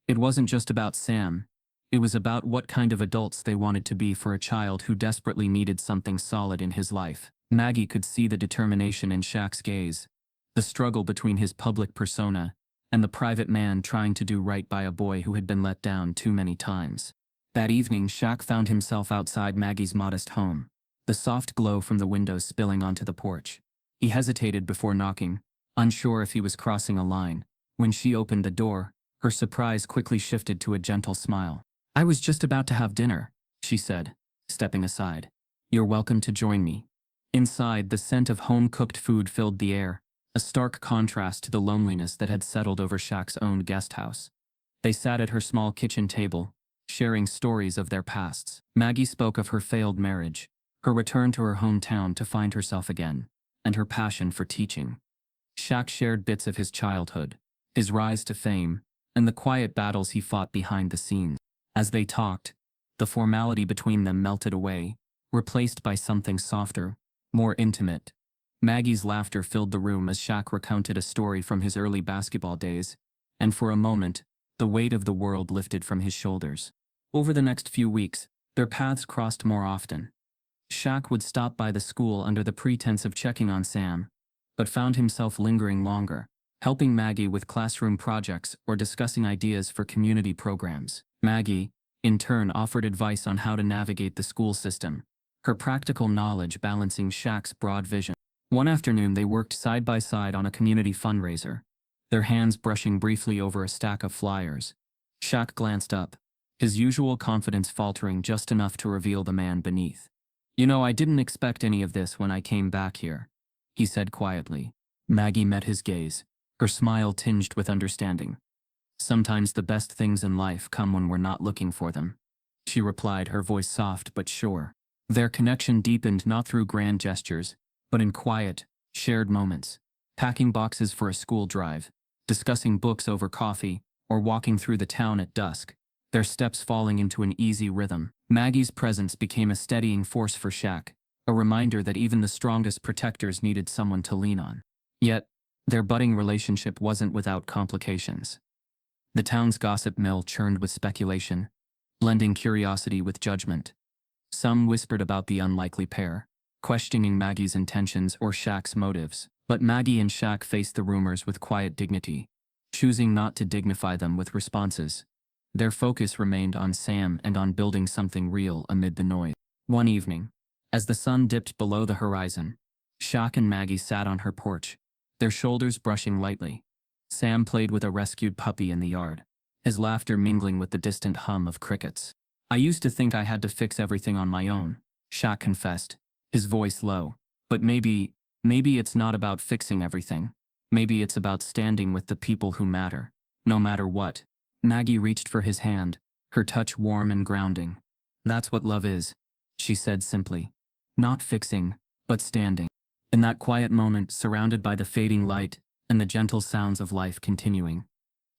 It wasn't just about Sam, it was about what kind of adults they wanted to be for a child who desperately needed something solid in his life. Maggie could see the determination in Shaq's gaze, the struggle between his public persona and the private man trying to do right by a boy who had been let down too many times. That evening, Shaq found himself outside Maggie's modest home, the soft glow from the windows spilling onto the porch. He hesitated before knocking, unsure if he was crossing a line. When she opened the door, her surprise quickly shifted to a gentle smile. "I was just about to have dinner," she said, stepping aside. "You're welcome to join me." Inside, the scent of home-cooked food filled the air, a stark contrast to the loneliness that had settled over Shaq's own guest house. They sat at her small kitchen table, sharing stories of their pasts. Maggie spoke of her failed marriage, her return to her hometown to find herself again, and her passion for teaching. Shaq shared bits of his childhood, his rise to fame, and the quiet battles he fought behind the scenes. As they talked, the formality between them melted away, replaced by something softer, more intimate. Maggie's laughter filled the room as Shaq recounted a story from his early basketball days, and for a moment, the weight of the world lifted from his shoulders. Over the next few weeks, their paths crossed more often. Shaq would stop by the school under the pretense of checking on Sam, but found himself lingering longer, helping Maggie with classroom projects or discussing ideas for community programs. Maggie, in turn, offered advice on how to navigate the school system, her practical knowledge balancing Shaq's broad vision. One afternoon they worked side by side on a community fundraiser, their hands brushing briefly over a stack of flyers. Shaq glanced up, his usual confidence faltering just enough to reveal the man beneath. "You know, I didn't expect any of this when I came back here," he said quietly. Maggie met his gaze, her smile tinged with understanding. "Sometimes the best things in life come when we're not looking for them," she replied, her voice soft but sure. Their connection deepened not through grand gestures, but in quiet, shared moments, packing boxes for a school drive, discussing books over coffee, or walking through the town at dusk, their steps falling into an easy rhythm. Maggie's presence became a steadying force for Shaq, a reminder that even the strongest protectors needed someone to lean on. Yet, their budding relationship wasn't without complications. The town's gossip mill churned with speculation, blending curiosity with judgment. Some whispered about the unlikely pair, questioning Maggie's intentions or Shaq's motives. But Maggie and Shaq faced the rumors with quiet dignity, choosing not to dignify them with responses. Their focus remained on Sam and on building something real amid the noise. One evening, as the sun dipped below the horizon, Shaq and Maggie sat on her porch, their shoulders brushing lightly. Sam played with a rescued puppy in the yard, his laughter mingling with the distant hum of crickets. "I used to think I had to fix everything on my own," Shaq confessed, his voice low. "But maybe it's not about fixing everything. Maybe it's about standing with the people who matter, no matter what." Maggie reached for his hand, her touch warm and grounding. "That's what love is," she said simply. "Not fixing, but standing." In that quiet moment, surrounded by the fading light and the gentle sounds of life continuing,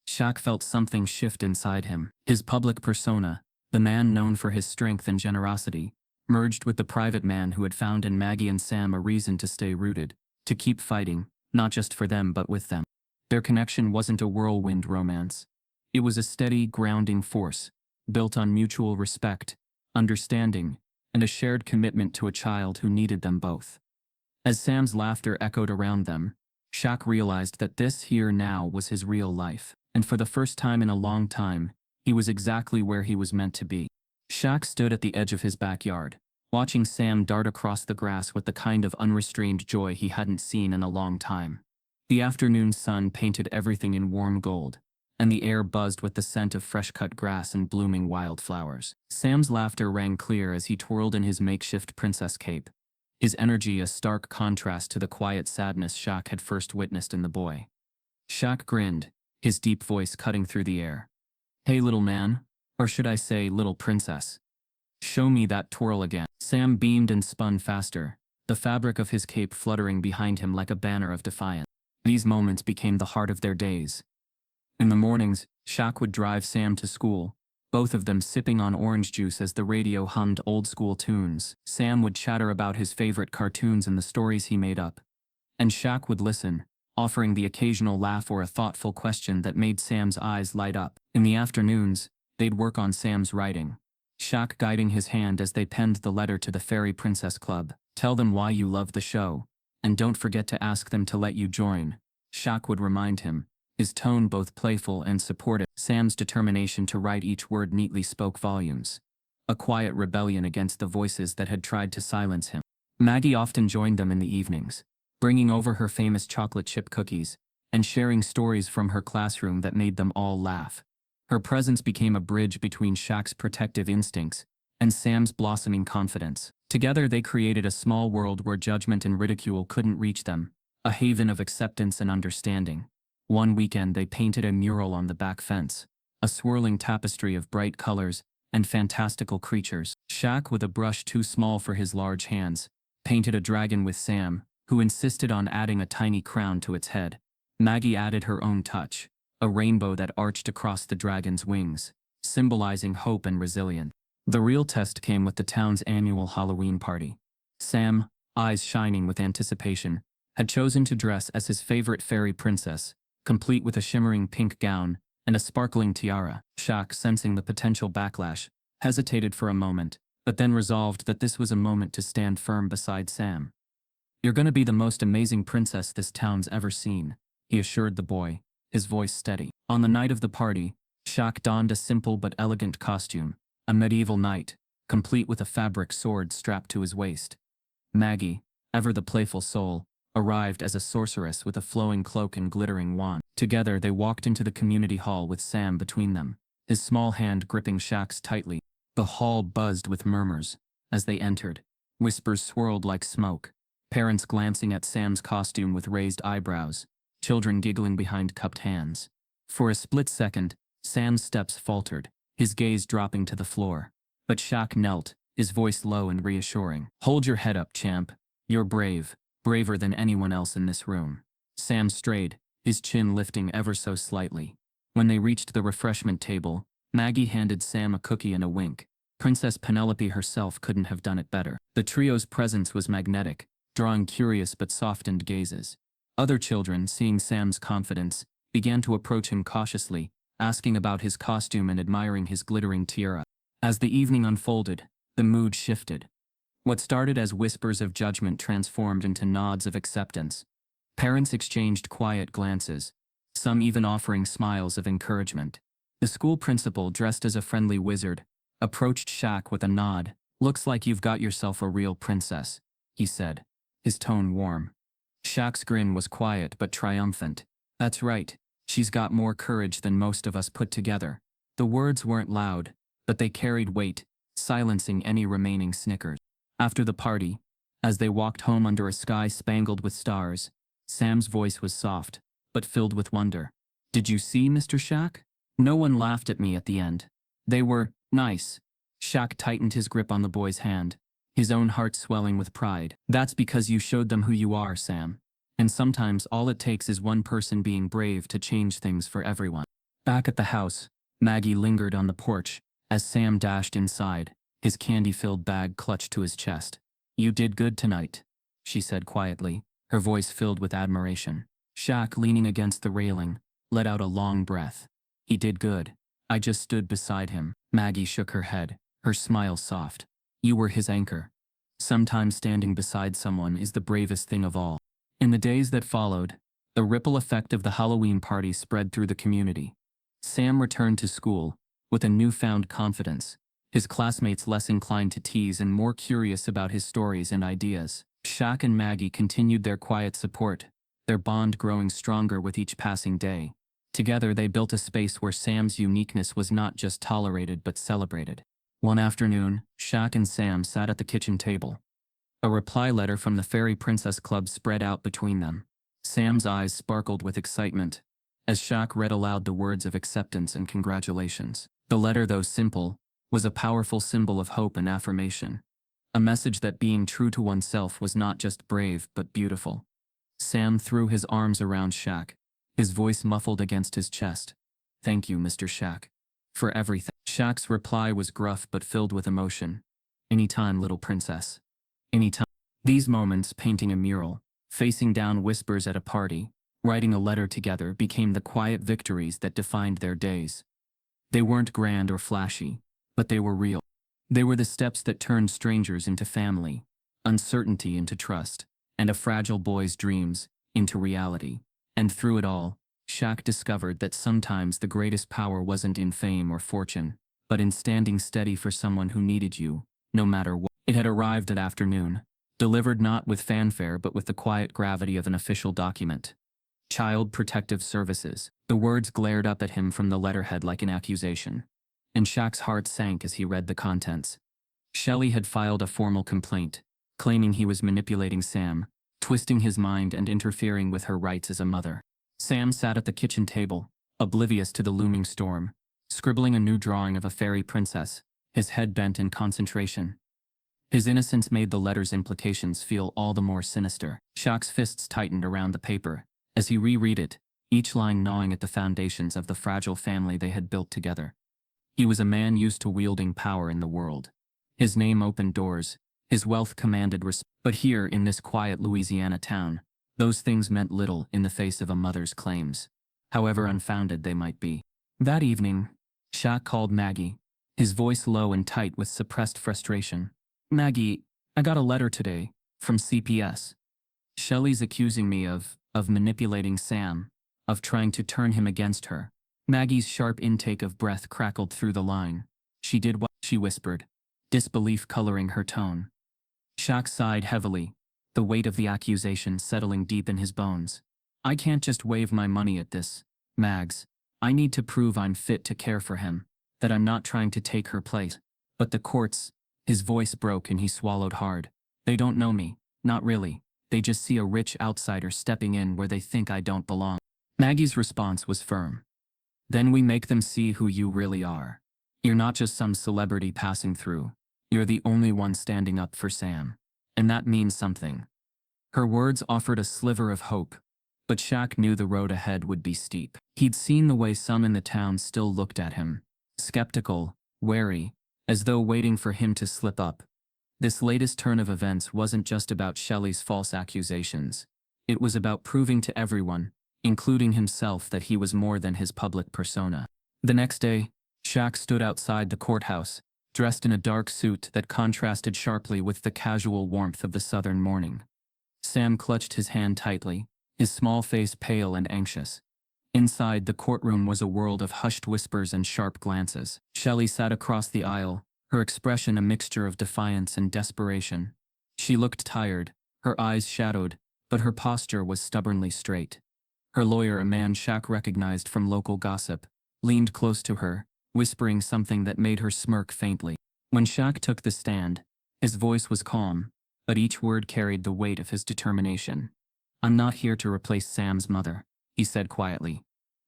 Shaq felt something shift inside him. His public persona, the man known for his strength and generosity, merged with the private man who had found in Maggie and Sam a reason to stay rooted, to keep fighting, not just for them but with them. Their connection wasn't a whirlwind romance. It was a steady, grounding force, built on mutual respect, understanding, and a shared commitment to a child who needed them both. As Sam's laughter echoed around them, Shaq realized that this here now was his real life, and for the first time in a long time, he was exactly where he was meant to be. Shaq stood at the edge of his backyard, watching Sam dart across the grass with the kind of unrestrained joy he hadn't seen in a long time. The afternoon sun painted everything in warm gold, and the air buzzed with the scent of fresh-cut grass and blooming wildflowers. Sam's laughter rang clear as he twirled in his makeshift princess cape, his energy a stark contrast to the quiet sadness Shaq had first witnessed in the boy. Shaq grinned, his deep voice cutting through the air. "Hey, little man, or should I say little princess? Show me that twirl again." Sam beamed and spun faster, the fabric of his cape fluttering behind him like a banner of defiance. These moments became the heart of their days. In the mornings, Shaq would drive Sam to school, both of them sipping on orange juice as the radio hummed old-school tunes. Sam would chatter about his favorite cartoons and the stories he made up, and Shaq would listen, offering the occasional laugh or a thoughtful question that made Sam's eyes light up. In the afternoons, they'd work on Sam's writing, Shaq guiding his hand as they penned the letter to the Fairy Princess Club. "Tell them why you love the show, and don't forget to ask them to let you join," Shaq would remind him, his tone both playful and supportive. Sam's determination to write each word neatly spoke volumes, a quiet rebellion against the voices that had tried to silence him. Maggie often joined them in the evenings, bringing over her famous chocolate chip cookies, and sharing stories from her classroom that made them all laugh. Her presence became a bridge between Shaq's protective instincts and Sam's blossoming confidence. Together they created a small world where judgment and ridicule couldn't reach them, a haven of acceptance and understanding. One weekend they painted a mural on the back fence, a swirling tapestry of bright colors and fantastical creatures. Shaq, with a brush too small for his large hands, painted a dragon with Sam, who insisted on adding a tiny crown to its head. Maggie added her own touch, a rainbow that arched across the dragon's wings, symbolizing hope and resilience. The real test came with the town's annual Halloween party. Sam, eyes shining with anticipation, had chosen to dress as his favorite fairy princess, complete with a shimmering pink gown and a sparkling tiara. Shaq, sensing the potential backlash, hesitated for a moment, but then resolved that this was a moment to stand firm beside Sam. "You're gonna be the most amazing princess this town's ever seen," he assured the boy, his voice steady. On the night of the party, Shaq donned a simple but elegant costume, a medieval knight, complete with a fabric sword strapped to his waist. Maggie, ever the playful soul, arrived as a sorceress with a flowing cloak and glittering wand. Together they walked into the community hall with Sam between them, his small hand gripping Shaq's tightly. The hall buzzed with murmurs as they entered. Whispers swirled like smoke, parents glancing at Sam's costume with raised eyebrows, children giggling behind cupped hands. For a split second, Sam's steps faltered, his gaze dropping to the floor. But Shaq knelt, his voice low and reassuring. "Hold your head up, champ. You're brave, braver than anyone else in this room." Sam strayed, his chin lifting ever so slightly. When they reached the refreshment table, Maggie handed Sam a cookie and a wink. Princess Penelope herself couldn't have done it better. The trio's presence was magnetic, drawing curious but softened gazes. Other children, seeing Sam's confidence, began to approach him cautiously, asking about his costume and admiring his glittering tiara. As the evening unfolded, the mood shifted. What started as whispers of judgment transformed into nods of acceptance. Parents exchanged quiet glances, some even offering smiles of encouragement. The school principal, dressed as a friendly wizard, approached Shaq with a nod. "Looks like you've got yourself a real princess," he said, his tone warm. Shaq's grin was quiet but triumphant. "That's right, she's got more courage than most of us put together." The words weren't loud, but they carried weight, silencing any remaining snickers. After the party, as they walked home under a sky spangled with stars, Sam's voice was soft, but filled with wonder. "Did you see, Mr. Shaq? No one laughed at me at the end. They were nice." Shaq tightened his grip on the boy's hand, his own heart swelling with pride. "That's because you showed them who you are, Sam. And sometimes all it takes is one person being brave to change things for everyone." Back at the house, Maggie lingered on the porch as Sam dashed inside, his candy-filled bag clutched to his chest. "You did good tonight," she said quietly, her voice filled with admiration. Shaq, leaning against the railing, let out a long breath. "He did good. I just stood beside him." Maggie shook her head, her smile soft. You were his anchor. Sometimes standing beside someone is the bravest thing of all. In the days that followed, the ripple effect of the Halloween party spread through the community. Sam returned to school with a newfound confidence, his classmates less inclined to tease and more curious about his stories and ideas. Shaq and Maggie continued their quiet support, their bond growing stronger with each passing day. Together they built a space where Sam's uniqueness was not just tolerated but celebrated. One afternoon, Shaq and Sam sat at the kitchen table. A reply letter from the Fairy Princess Club spread out between them. Sam's eyes sparkled with excitement as Shaq read aloud the words of acceptance and congratulations. The letter, though simple, was a powerful symbol of hope and affirmation. A message that being true to oneself was not just brave but beautiful. Sam threw his arms around Shaq, his voice muffled against his chest. Thank you, Mr. Shaq, for everything. Shaq's reply was gruff but filled with emotion. Anytime, little princess. Anytime. These moments, painting a mural, facing down whispers at a party, writing a letter together, became the quiet victories that defined their days. They weren't grand or flashy, but they were real. They were the steps that turned strangers into family, uncertainty into trust, and a fragile boy's dreams into reality. And through it all, Shaq discovered that sometimes the greatest power wasn't in fame or fortune, but in standing steady for someone who needed you, no matter what. It had arrived at afternoon, delivered not with fanfare but with the quiet gravity of an official document. Child Protective Services. The words glared up at him from the letterhead like an accusation, and Shaq's heart sank as he read the contents. Shelley had filed a formal complaint, claiming he was manipulating Sam, twisting his mind and interfering with her rights as a mother. Sam sat at the kitchen table, oblivious to the looming storm, scribbling a new drawing of a fairy princess, his head bent in concentration. His innocence made the letter's implications feel all the more sinister. Shaq's fists tightened around the paper as he reread it, each line gnawing at the foundations of the fragile family they had built together. He was a man used to wielding power in the world. His name opened doors, his wealth commanded respect. But here, in this quiet Louisiana town, those things meant little in the face of a mother's claims, however unfounded they might be. That evening, Shaq called Maggie, his voice low and tight with suppressed frustration. Maggie, I got a letter today, from CPS. Shelley's accusing me of manipulating Sam, of trying to turn him against her. Maggie's sharp intake of breath crackled through the line. She did what? She whispered, disbelief coloring her tone. Shaq sighed heavily, the weight of the accusation settling deep in his bones. I can't just wave my money at this, Mags. I need to prove I'm fit to care for him, that I'm not trying to take her place. But the courts, his voice broke and he swallowed hard. They don't know me, not really. They just see a rich outsider stepping in where they think I don't belong. Maggie's response was firm. Then we make them see who you really are. You're not just some celebrity passing through. You're the only one standing up for Sam. And that means something. Her words offered a sliver of hope, but Shaq knew the road ahead would be steep. He'd seen the way some in the town still looked at him, skeptical, wary, as though waiting for him to slip up. This latest turn of events wasn't just about Shelley's false accusations. It was about proving to everyone, including himself, that he was more than his public persona. The next day, Shaq stood outside the courthouse, dressed in a dark suit that contrasted sharply with the casual warmth of the southern morning. Sam clutched his hand tightly, his small face pale and anxious. Inside the courtroom was a world of hushed whispers and sharp glances. Shelley sat across the aisle, her expression a mixture of defiance and desperation. She looked tired, her eyes shadowed, but her posture was stubbornly straight. Her lawyer, a man Shaq recognized from local gossip, leaned close to her, whispering something that made her smirk faintly. When Shaq took the stand, his voice was calm, but each word carried the weight of his determination. I'm not here to replace Sam's mother, he said quietly.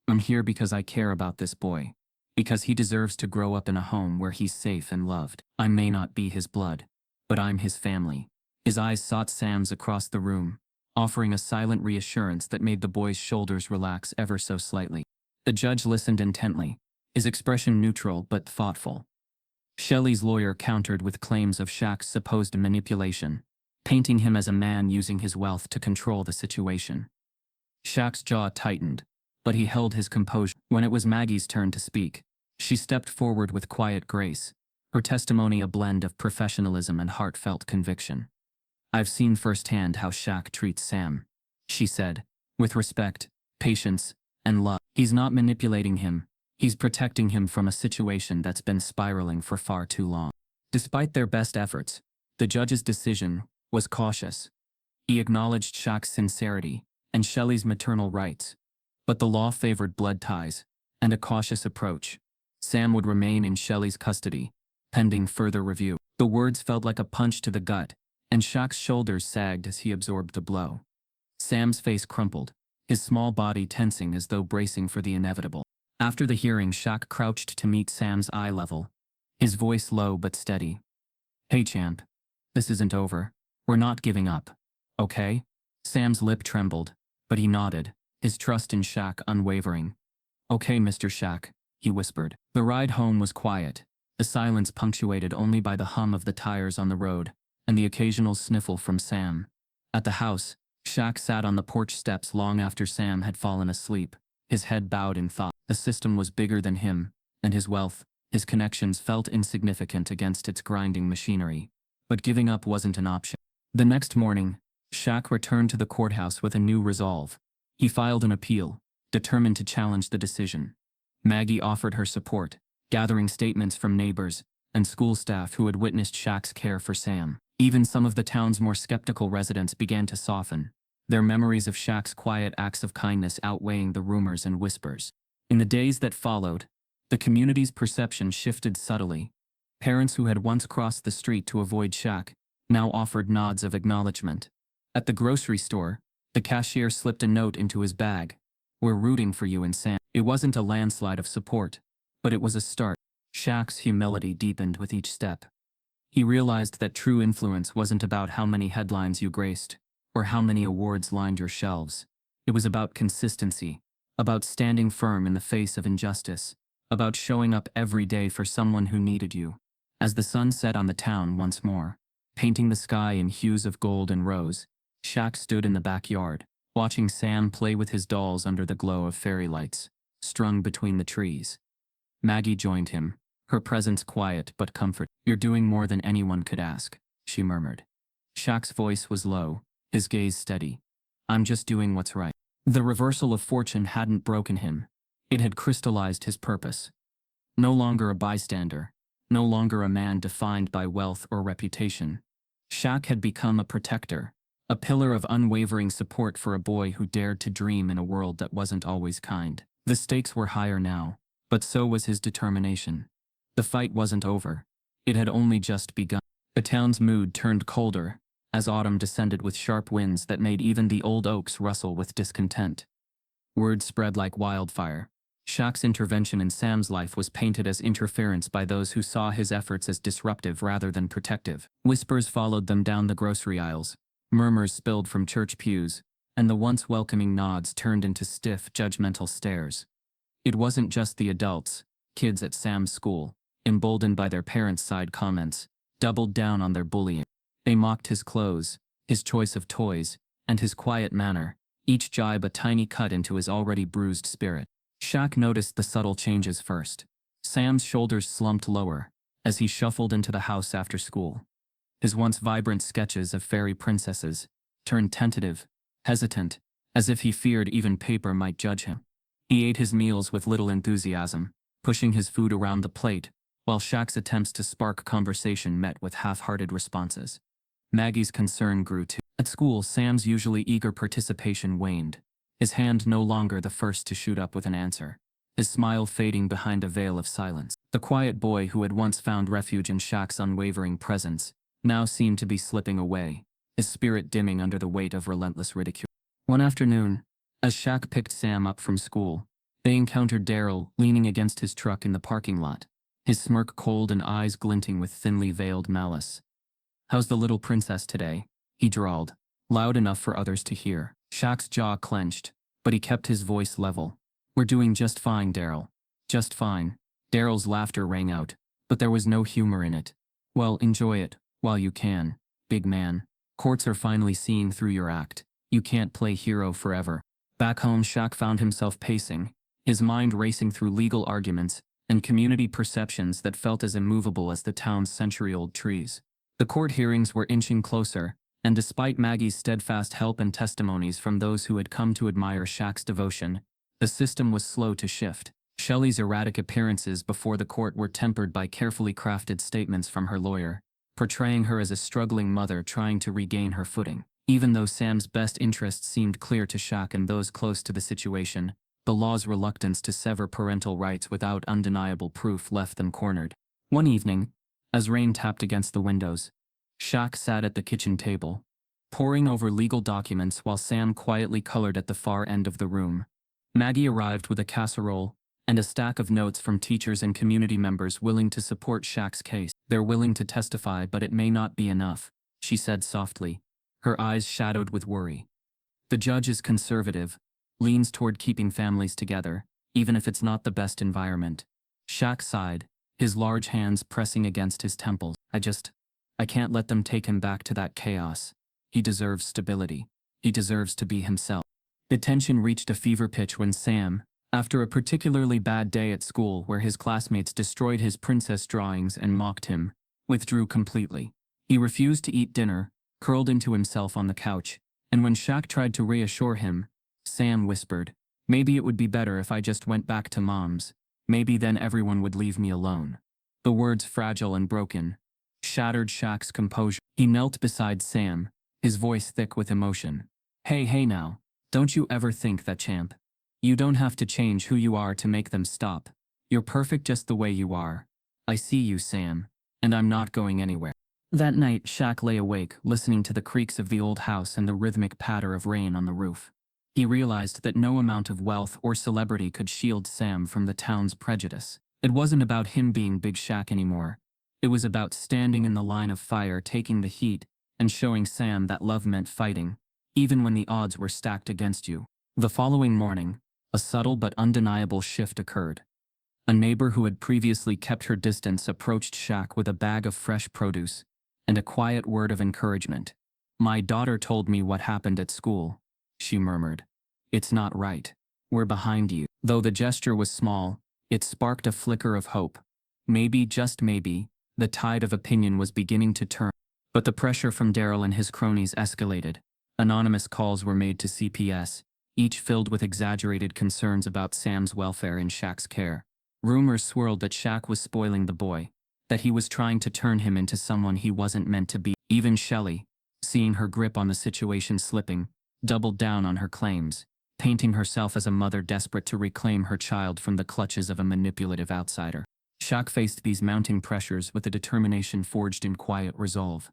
I'm here because I care about this boy, because he deserves to grow up in a home where he's safe and loved. I may not be his blood, but I'm his family. His eyes sought Sam's across the room, offering a silent reassurance that made the boy's shoulders relax ever so slightly. The judge listened intently, his expression neutral but thoughtful. Shelley's lawyer countered with claims of Shaq's supposed manipulation, painting him as a man using his wealth to control the situation. Shaq's jaw tightened, but he held his composure. When it was Maggie's turn to speak, She stepped forward with quiet grace, her testimony a blend of professionalism and heartfelt conviction. "I've seen firsthand how Shaq treats Sam," she said, "with respect, patience, and love. He's not manipulating him, he's protecting him from a situation that's been spiraling for far too long." Despite their best efforts, the judge's decision was cautious. He acknowledged Shaq's sincerity and Shelley's maternal rights, but the law favored blood ties and a cautious approach. Sam would remain in Shelley's custody, pending further review. The words felt like a punch to the gut, and Shaq's shoulders sagged as he absorbed the blow. Sam's face crumpled, his small body tensing as though bracing for the inevitable. After the hearing, Shaq crouched to meet Sam's eye level, his voice low but steady. "Hey champ, this isn't over. We're not giving up, okay?" Sam's lip trembled, but he nodded, his trust in Shaq unwavering. "Okay, Mr. Shaq," he whispered. The ride home was quiet, the silence punctuated only by the hum of the tires on the road and the occasional sniffle from Sam. At the house, Shaq sat on the porch steps long after Sam had fallen asleep, his head bowed in thought. The system was bigger than him, and his wealth, his connections felt insignificant against its grinding machinery. But giving up wasn't an option. The next morning, Shaq returned to the courthouse with a new resolve. He filed an appeal, determined to challenge the decision. Maggie offered her support, gathering statements from neighbors and school staff who had witnessed Shaq's care for Sam. Even some of the town's more skeptical residents began to soften, their memories of Shaq's quiet acts of kindness outweighing the rumors and whispers. In the days that followed, the community's perception shifted subtly. Parents who had once crossed the street to avoid Shaq now offered nods of acknowledgement. At the grocery store, the cashier slipped a note into his bag. "We're rooting for you and Sam." It wasn't a landslide of support, but it was a start. Shaq's humility deepened with each step. He realized that true influence wasn't about how many headlines you graced, or how many awards lined your shelves. It was about consistency, about standing firm in the face of injustice, about showing up every day for someone who needed you. As the sun set on the town once more, painting the sky in hues of gold and rose, Shaq stood in the backyard, watching Sam play with his dolls under the glow of fairy lights, strung between the trees. Maggie joined him, her presence quiet but comforting. "You're doing more than anyone could ask," she murmured. Shaq's voice was low, his gaze steady. "I'm just doing what's right." The reversal of fortune hadn't broken him. It had crystallized his purpose. No longer a bystander, no longer a man defined by wealth or reputation. Shaq had become a protector, a pillar of unwavering support for a boy who dared to dream in a world that wasn't always kind. The stakes were higher now, but so was his determination. The fight wasn't over. It had only just begun. The town's mood turned colder, as autumn descended with sharp winds that made even the old oaks rustle with discontent. Word spread like wildfire. Shaq's intervention in Sam's life was painted as interference by those who saw his efforts as disruptive rather than protective. Whispers followed them down the grocery aisles, murmurs spilled from church pews, and the once welcoming nods turned into stiff, judgmental stares. It wasn't just the adults. Kids at Sam's school, emboldened by their parents' side comments, doubled down on their bullying. They mocked his clothes, his choice of toys, and his quiet manner, each jibe a tiny cut into his already bruised spirit. Shaq noticed the subtle changes first. Sam's shoulders slumped lower as he shuffled into the house after school. His once vibrant sketches of fairy princesses turned tentative, hesitant, as if he feared even paper might judge him. He ate his meals with little enthusiasm, pushing his food around the plate, while Shaq's attempts to spark conversation met with half-hearted responses. Maggie's concern grew too. At school, Sam's usually eager participation waned, his hand no longer the first to shoot up with an answer, his smile fading behind a veil of silence. The quiet boy who had once found refuge in Shaq's unwavering presence now seemed to be slipping away, his spirit dimming under the weight of relentless ridicule. One afternoon, as Shaq picked Sam up from school, they encountered Daryl leaning against his truck in the parking lot, his smirk cold and eyes glinting with thinly veiled malice. "How's the little princess today?" he drawled, loud enough for others to hear. Shaq's jaw clenched, but he kept his voice level. "We're doing just fine, Daryl. Just fine." Daryl's laughter rang out, but there was no humor in it. "Well, enjoy it, while you can, big man. Courts are finally seeing through your act. You can't play hero forever." Back home, Shaq found himself pacing, his mind racing through legal arguments and community perceptions that felt as immovable as the town's century-old trees. The court hearings were inching closer, and despite Maggie's steadfast help and testimonies from those who had come to admire Shaq's devotion, the system was slow to shift. Shelley's erratic appearances before the court were tempered by carefully crafted statements from her lawyer, portraying her as a struggling mother trying to regain her footing. Even though Sam's best interests seemed clear to Shaq and those close to the situation, the law's reluctance to sever parental rights without undeniable proof left them cornered. One evening, as rain tapped against the windows, Shaq sat at the kitchen table, poring over legal documents while Sam quietly colored at the far end of the room. Maggie arrived with a casserole and a stack of notes from teachers and community members willing to support Shaq's case. "They're willing to testify, but it may not be enough," she said softly, her eyes shadowed with worry. "The judge is conservative, leans toward keeping families together, even if it's not the best environment." Shaq sighed, his large hands pressing against his temples. I can't let them take him back to that chaos. He deserves stability. He deserves to be himself." The tension reached a fever pitch when Sam, after a particularly bad day at school where his classmates destroyed his princess drawings and mocked him, withdrew completely. He refused to eat dinner, curled into himself on the couch, and when Shaq tried to reassure him, Sam whispered, "Maybe it would be better if I just went back to Mom's. Maybe then everyone would leave me alone." The words, fragile and broken, shattered Shaq's composure. He knelt beside Sam, his voice thick with emotion. Hey now, don't you ever think that, champ? You don't have to change who you are to make them stop. You're perfect just the way you are. I see you, Sam, and I'm not going anywhere." That night, Shaq lay awake, listening to the creaks of the old house and the rhythmic patter of rain on the roof. He realized that no amount of wealth or celebrity could shield Sam from the town's prejudice. It wasn't about him being Big Shaq anymore. It was about standing in the line of fire, taking the heat, and showing Sam that love meant fighting, even when the odds were stacked against you. The following morning, a subtle but undeniable shift occurred. A neighbor who had previously kept her distance approached Shaq with a bag of fresh produce and a quiet word of encouragement. "My daughter told me what happened at school," she murmured. "It's not right. We're behind you." Though the gesture was small, it sparked a flicker of hope. Maybe, just maybe, the tide of opinion was beginning to turn. But the pressure from Daryl and his cronies escalated. Anonymous calls were made to CPS, each filled with exaggerated concerns about Sam's welfare in Shaq's care. Rumors swirled that Shaq was spoiling the boy, that he was trying to turn him into someone he wasn't meant to be. Even Shelley, seeing her grip on the situation slipping, doubled down on her claims, painting herself as a mother desperate to reclaim her child from the clutches of a manipulative outsider. Shaq faced these mounting pressures with a determination forged in quiet resolve.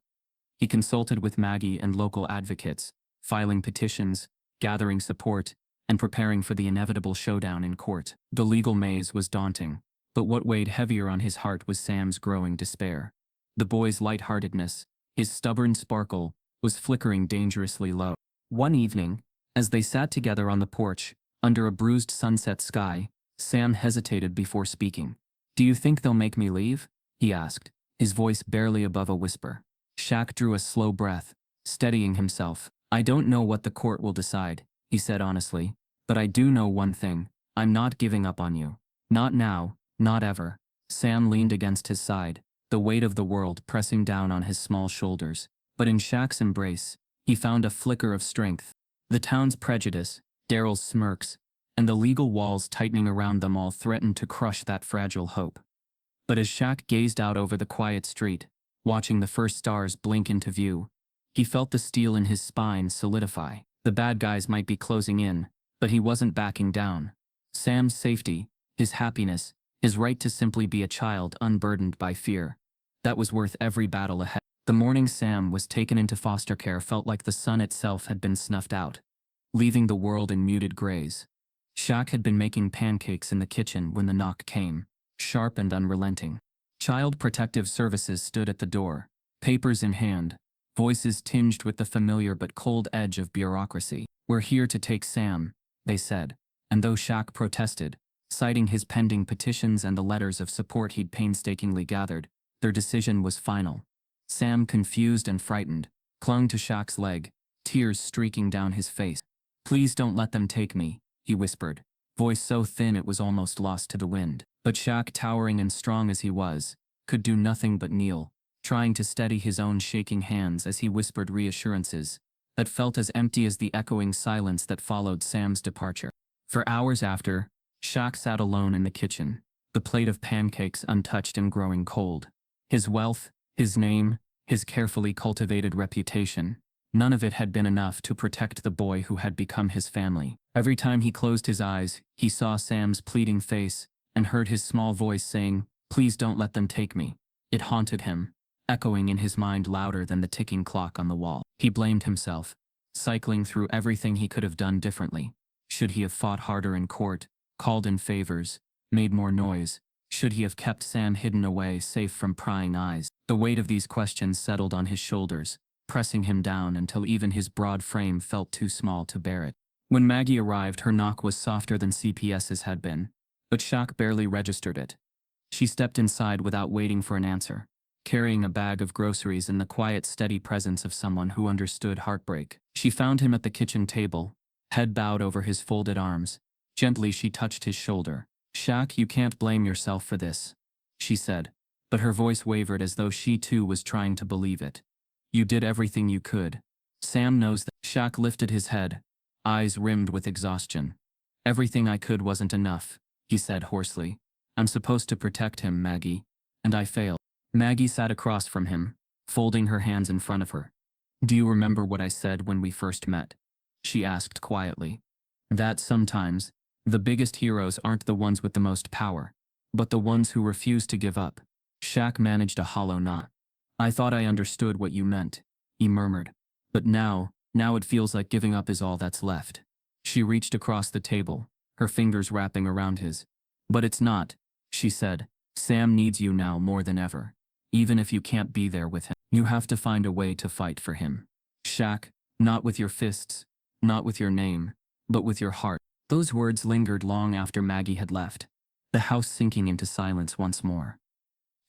He consulted with Maggie and local advocates, filing petitions, gathering support, and preparing for the inevitable showdown in court. The legal maze was daunting, but what weighed heavier on his heart was Sam's growing despair. The boy's lightheartedness, his stubborn sparkle, was flickering dangerously low. One evening, as they sat together on the porch, under a bruised sunset sky, Sam hesitated before speaking. "Do you think they'll make me leave?" he asked, his voice barely above a whisper. Shaq drew a slow breath, steadying himself. "I don't know what the court will decide," he said honestly, "but I do know one thing. I'm not giving up on you. Not now, not ever." Sam leaned against his side, the weight of the world pressing down on his small shoulders. But in Shaq's embrace, he found a flicker of strength. The town's prejudice, Daryl's smirks, and the legal walls tightening around them all threatened to crush that fragile hope. But as Shaq gazed out over the quiet street, watching the first stars blink into view, he felt the steel in his spine solidify. The bad guys might be closing in, but he wasn't backing down. Sam's safety, his happiness, his right to simply be a child unburdened by fear, that was worth every battle ahead. The morning Sam was taken into foster care felt like the sun itself had been snuffed out, leaving the world in muted grays. Shaq had been making pancakes in the kitchen when the knock came, sharp and unrelenting. Child Protective Services stood at the door, papers in hand, voices tinged with the familiar but cold edge of bureaucracy. "We're here to take Sam," they said, and though Shaq protested, citing his pending petitions and the letters of support he'd painstakingly gathered, their decision was final. Sam, confused and frightened, clung to Shaq's leg, tears streaking down his face. "Please don't let them take me," he whispered, voice so thin it was almost lost to the wind. But Shaq, towering and strong as he was, could do nothing but kneel, trying to steady his own shaking hands as he whispered reassurances that felt as empty as the echoing silence that followed Sam's departure. For hours after, Shaq sat alone in the kitchen, the plate of pancakes untouched and growing cold. His wealth, his name, his carefully cultivated reputation, none of it had been enough to protect the boy who had become his family. Every time he closed his eyes, he saw Sam's pleading face and heard his small voice saying, "Please don't let them take me." It haunted him, echoing in his mind louder than the ticking clock on the wall. He blamed himself, cycling through everything he could have done differently. Should he have fought harder in court, called in favors, made more noise? Should he have kept Sam hidden away, safe from prying eyes? The weight of these questions settled on his shoulders, pressing him down until even his broad frame felt too small to bear it. When Maggie arrived, her knock was softer than CPS's had been, but Shaq barely registered it. She stepped inside without waiting for an answer, carrying a bag of groceries in the quiet, steady presence of someone who understood heartbreak. She found him at the kitchen table, head bowed over his folded arms. Gently, she touched his shoulder. "Shaq, you can't blame yourself for this," she said, but her voice wavered as though she too was trying to believe it. "You did everything you could. Sam knows that." Shaq lifted his head, eyes rimmed with exhaustion. "Everything I could wasn't enough," he said hoarsely. "I'm supposed to protect him, Maggie, and I failed." Maggie sat across from him, folding her hands in front of her. "Do you remember what I said when we first met?" she asked quietly. "That sometimes, the biggest heroes aren't the ones with the most power, but the ones who refuse to give up." Shaq managed a hollow nod. "I thought I understood what you meant," he murmured. "But now it feels like giving up is all that's left." She reached across the table, her fingers wrapping around his. "But it's not," she said. "Sam needs you now more than ever. Even if you can't be there with him, you have to find a way to fight for him. Shaq, not with your fists, not with your name, but with your heart." Those words lingered long after Maggie had left, the house sinking into silence once more.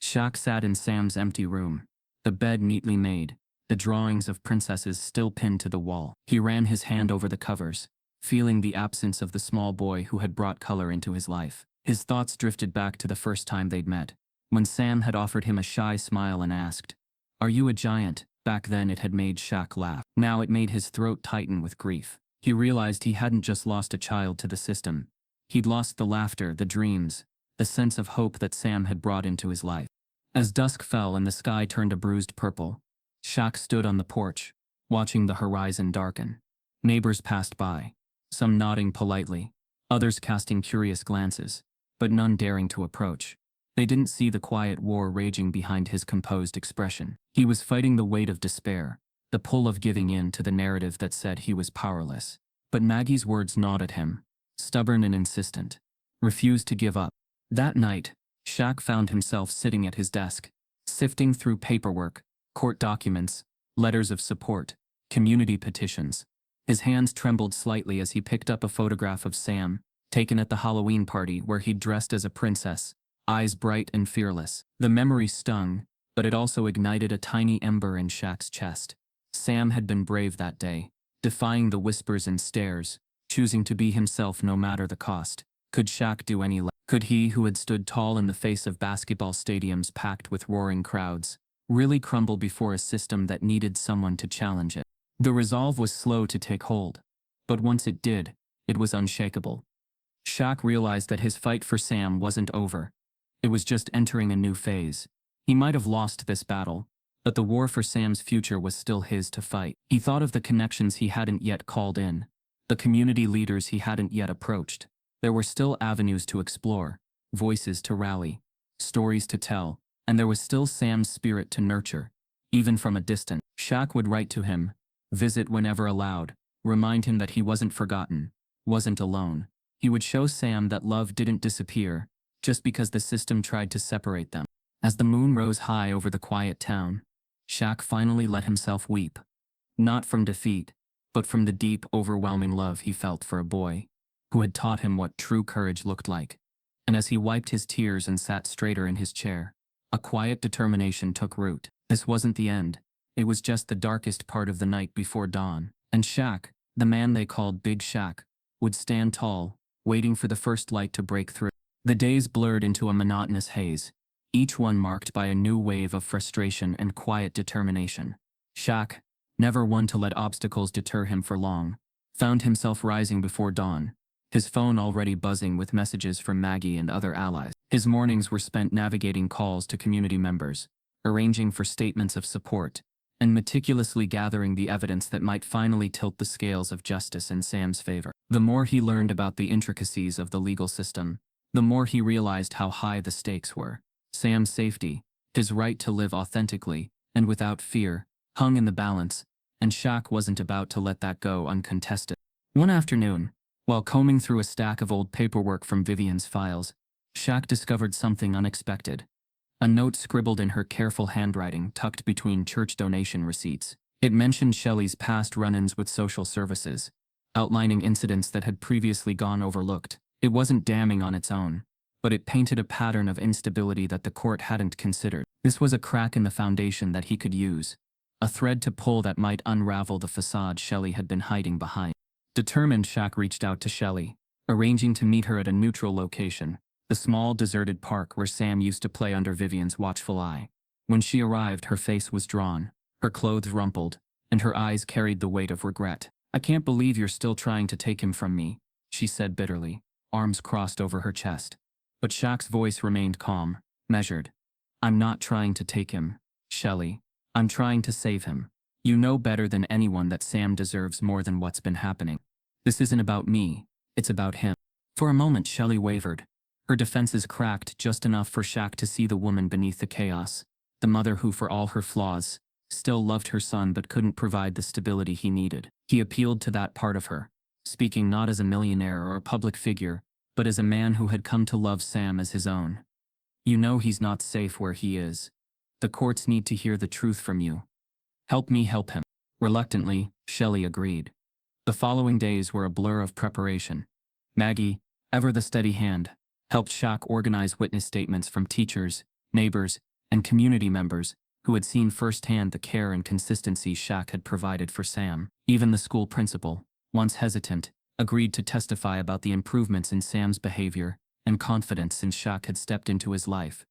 Shaq sat in Sam's empty room, the bed neatly made, the drawings of princesses still pinned to the wall. He ran his hand over the covers, feeling the absence of the small boy who had brought color into his life. His thoughts drifted back to the first time they'd met, when Sam had offered him a shy smile and asked, "Are you a giant?" Back then it had made Shaq laugh. Now it made his throat tighten with grief. He realized he hadn't just lost a child to the system. He'd lost the laughter, the dreams, the sense of hope that Sam had brought into his life. As dusk fell and the sky turned a bruised purple, Shaq stood on the porch, watching the horizon darken. Neighbors passed by, some nodding politely, others casting curious glances, but none daring to approach. They didn't see the quiet war raging behind his composed expression. He was fighting the weight of despair, the pull of giving in to the narrative that said he was powerless. But Maggie's words gnawed at him, stubborn and insistent. Refused to give up. That night, Shaq found himself sitting at his desk, sifting through paperwork, court documents, letters of support, community petitions. His hands trembled slightly as he picked up a photograph of Sam, taken at the Halloween party where he'd dressed as a princess, eyes bright and fearless. The memory stung, but it also ignited a tiny ember in Shaq's chest. Sam had been brave that day, defying the whispers and stares, choosing to be himself no matter the cost. Could Shaq do any less? Could he, who had stood tall in the face of basketball stadiums packed with roaring crowds, really crumble before a system that needed someone to challenge it? The resolve was slow to take hold, but once it did, it was unshakable. Shaq realized that his fight for Sam wasn't over. It was just entering a new phase. He might have lost this battle, but the war for Sam's future was still his to fight. He thought of the connections he hadn't yet called in, the community leaders he hadn't yet approached. There were still avenues to explore, voices to rally, stories to tell, and there was still Sam's spirit to nurture, even from a distance. Shaq would write to him, visit whenever allowed, remind him that he wasn't forgotten, wasn't alone. He would show Sam that love didn't disappear just because the system tried to separate them. As the moon rose high over the quiet town, Shaq finally let himself weep. Not from defeat, but from the deep, overwhelming love he felt for a boy who had taught him what true courage looked like. And as he wiped his tears and sat straighter in his chair, a quiet determination took root. This wasn't the end. It was just the darkest part of the night before dawn. And Shaq, the man they called Big Shaq, would stand tall, waiting for the first light to break through. The days blurred into a monotonous haze, each one marked by a new wave of frustration and quiet determination. Shaq, never one to let obstacles deter him for long, found himself rising before dawn, his phone already buzzing with messages from Maggie and other allies. His mornings were spent navigating calls to community members, arranging for statements of support, and meticulously gathering the evidence that might finally tilt the scales of justice in Sam's favor. The more he learned about the intricacies of the legal system, the more he realized how high the stakes were. Sam's safety, his right to live authentically and without fear, hung in the balance, and Shaq wasn't about to let that go uncontested. One afternoon, while combing through a stack of old paperwork from Vivian's files, Shaq discovered something unexpected. A note scribbled in her careful handwriting tucked between church donation receipts. It mentioned Shelley's past run-ins with social services, outlining incidents that had previously gone overlooked. It wasn't damning on its own, but it painted a pattern of instability that the court hadn't considered. This was a crack in the foundation that he could use, a thread to pull that might unravel the facade Shelley had been hiding behind. Determined, Shaq reached out to Shelley, arranging to meet her at a neutral location, the small deserted park where Sam used to play under Vivian's watchful eye. When she arrived, her face was drawn, her clothes rumpled, and her eyes carried the weight of regret. "I can't believe you're still trying to take him from me," she said bitterly, arms crossed over her chest. But Shaq's voice remained calm, measured. "I'm not trying to take him, Shelley. I'm trying to save him. You know better than anyone that Sam deserves more than what's been happening. This isn't about me, it's about him." For a moment Shelley wavered. Her defenses cracked just enough for Shaq to see the woman beneath the chaos, the mother who, for all her flaws, still loved her son but couldn't provide the stability he needed. He appealed to that part of her, speaking not as a millionaire or a public figure, but as a man who had come to love Sam as his own. "You know he's not safe where he is. The courts need to hear the truth from you. Help me help him." Reluctantly, Shelley agreed. The following days were a blur of preparation. Maggie, ever the steady hand, helped Shaq organize witness statements from teachers, neighbors, and community members who had seen firsthand the care and consistency Shaq had provided for Sam. Even the school principal, once hesitant, agreed to testify about the improvements in Sam's behavior and confidence since Shaq had stepped into his life.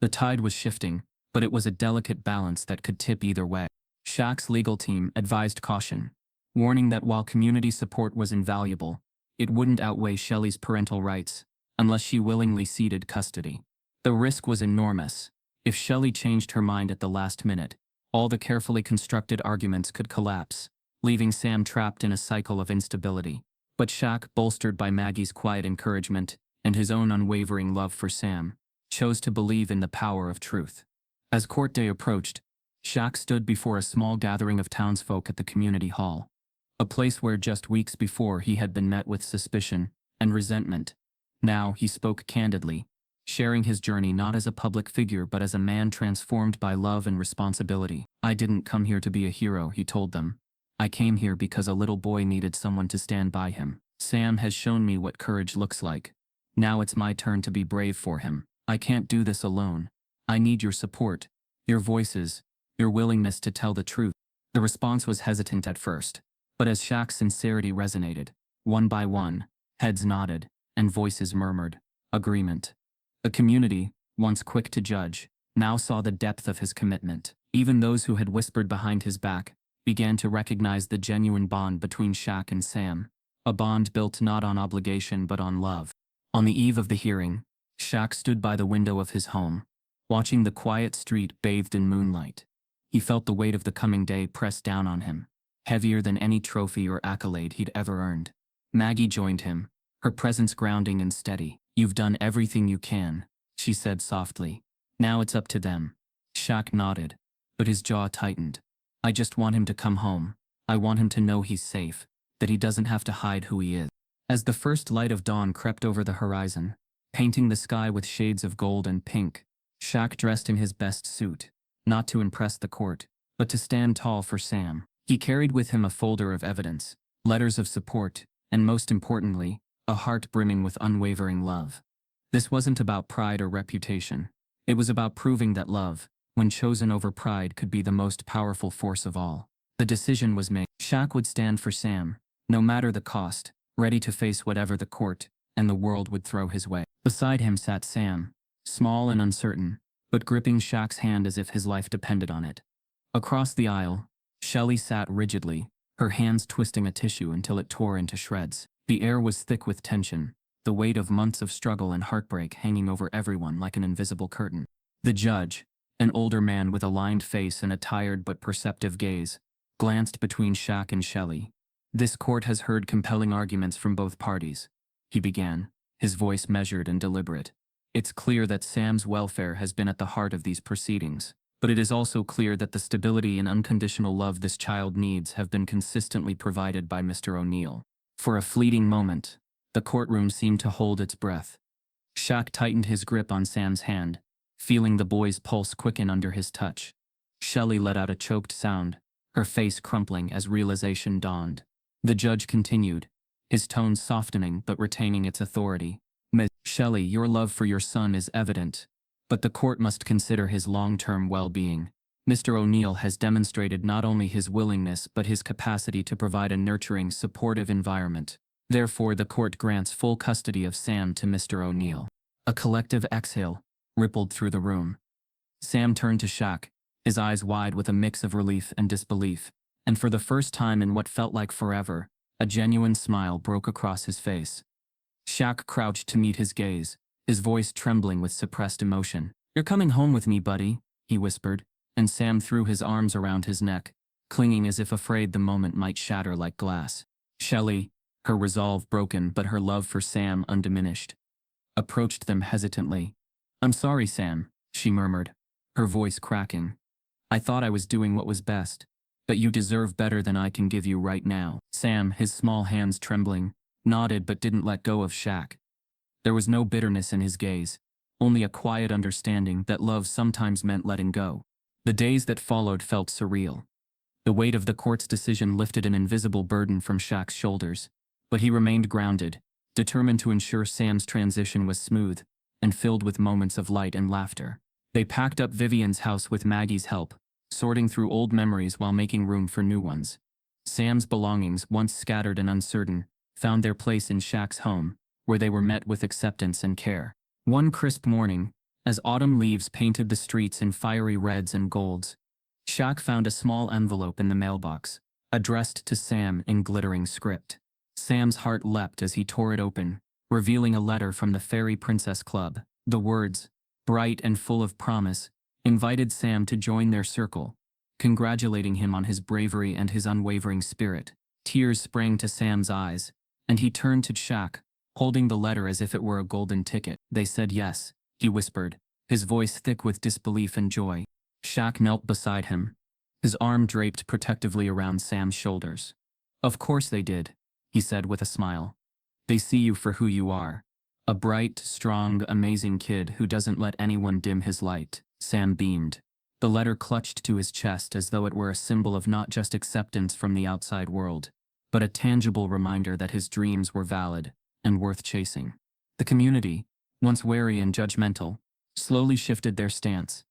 The tide was shifting, but it was a delicate balance that could tip either way. Shaq's legal team advised caution, warning that while community support was invaluable, it wouldn't outweigh Shelley's parental rights unless she willingly ceded custody. The risk was enormous. If Shelley changed her mind at the last minute, all the carefully constructed arguments could collapse, leaving Sam trapped in a cycle of instability. But Shaq, bolstered by Maggie's quiet encouragement and his own unwavering love for Sam, chose to believe in the power of truth. As court day approached, Shaq stood before a small gathering of townsfolk at the community hall, a place where just weeks before he had been met with suspicion and resentment. Now he spoke candidly, sharing his journey not as a public figure but as a man transformed by love and responsibility. "I didn't come here to be a hero," he told them. "I came here because a little boy needed someone to stand by him. Sam has shown me what courage looks like. Now it's my turn to be brave for him. I can't do this alone. I need your support, your voices, your willingness to tell the truth." The response was hesitant at first, but as Shaq's sincerity resonated, one by one, heads nodded, and voices murmured agreement. The community, once quick to judge, now saw the depth of his commitment. Even those who had whispered behind his back began to recognize the genuine bond between Shaq and Sam, a bond built not on obligation but on love. On the eve of the hearing, Shaq stood by the window of his home, watching the quiet street bathed in moonlight. He felt the weight of the coming day press down on him, heavier than any trophy or accolade he'd ever earned. Maggie joined him, her presence grounding and steady. "You've done everything you can," she said softly. "Now it's up to them." Shaq nodded, but his jaw tightened. "I just want him to come home. I want him to know he's safe, that he doesn't have to hide who he is." As the first light of dawn crept over the horizon, painting the sky with shades of gold and pink, Shaq dressed in his best suit, not to impress the court, but to stand tall for Sam. He carried with him a folder of evidence, letters of support, and most importantly, a heart brimming with unwavering love. This wasn't about pride or reputation. It was about proving that love, when chosen over pride, could be the most powerful force of all. The decision was made. Shaq would stand for Sam, no matter the cost, ready to face whatever the court and the world would throw his way. Beside him sat Sam, small and uncertain, but gripping Shaq's hand as if his life depended on it. Across the aisle, Shelley sat rigidly, her hands twisting a tissue until it tore into shreds. The air was thick with tension, the weight of months of struggle and heartbreak hanging over everyone like an invisible curtain. The judge, an older man with a lined face and a tired but perceptive gaze, glanced between Shaq and Shelley. "This court has heard compelling arguments from both parties," he began, his voice measured and deliberate. "It's clear that Sam's welfare has been at the heart of these proceedings, but it is also clear that the stability and unconditional love this child needs have been consistently provided by Mr. O'Neill." For a fleeting moment, the courtroom seemed to hold its breath. Shaq tightened his grip on Sam's hand, feeling the boy's pulse quicken under his touch. Shelley let out a choked sound, her face crumpling as realization dawned. The judge continued, his tone softening but retaining its authority. "Miss Shelley, your love for your son is evident, but the court must consider his long-term well-being. Mr. O'Neill has demonstrated not only his willingness but his capacity to provide a nurturing, supportive environment. Therefore, the court grants full custody of Sam to Mr. O'Neill." A collective exhale rippled through the room. Sam turned to Shaq, his eyes wide with a mix of relief and disbelief, and for the first time in what felt like forever, a genuine smile broke across his face. Shaq crouched to meet his gaze, his voice trembling with suppressed emotion. "You're coming home with me, buddy," he whispered, and Sam threw his arms around his neck, clinging as if afraid the moment might shatter like glass. Shelley, her resolve broken but her love for Sam undiminished, approached them hesitantly. "I'm sorry, Sam," she murmured, her voice cracking. "I thought I was doing what was best, but you deserve better than I can give you right now." Sam, his small hands trembling, nodded but didn't let go of Shaq. There was no bitterness in his gaze, only a quiet understanding that love sometimes meant letting go. The days that followed felt surreal. The weight of the court's decision lifted an invisible burden from Shaq's shoulders, but he remained grounded, determined to ensure Sam's transition was smooth and filled with moments of light and laughter. They packed up Vivian's house with Maggie's help, sorting through old memories while making room for new ones. Sam's belongings, once scattered and uncertain, found their place in Shaq's home, where they were met with acceptance and care. One crisp morning, as autumn leaves painted the streets in fiery reds and golds, Shaq found a small envelope in the mailbox, addressed to Sam in glittering script. Sam's heart leapt as he tore it open, revealing a letter from the Fairy Princess Club. The words, bright and full of promise, invited Sam to join their circle, congratulating him on his bravery and his unwavering spirit. Tears sprang to Sam's eyes, and he turned to Shaq, holding the letter as if it were a golden ticket. "They said yes," he whispered, his voice thick with disbelief and joy. Shaq knelt beside him, his arm draped protectively around Sam's shoulders. "Of course they did," he said with a smile. "They see you for who you are. A bright, strong, amazing kid who doesn't let anyone dim his light." Sam beamed, the letter clutched to his chest as though it were a symbol of not just acceptance from the outside world, but a tangible reminder that his dreams were valid and worth chasing. The community, once wary and judgmental, slowly shifted their stance.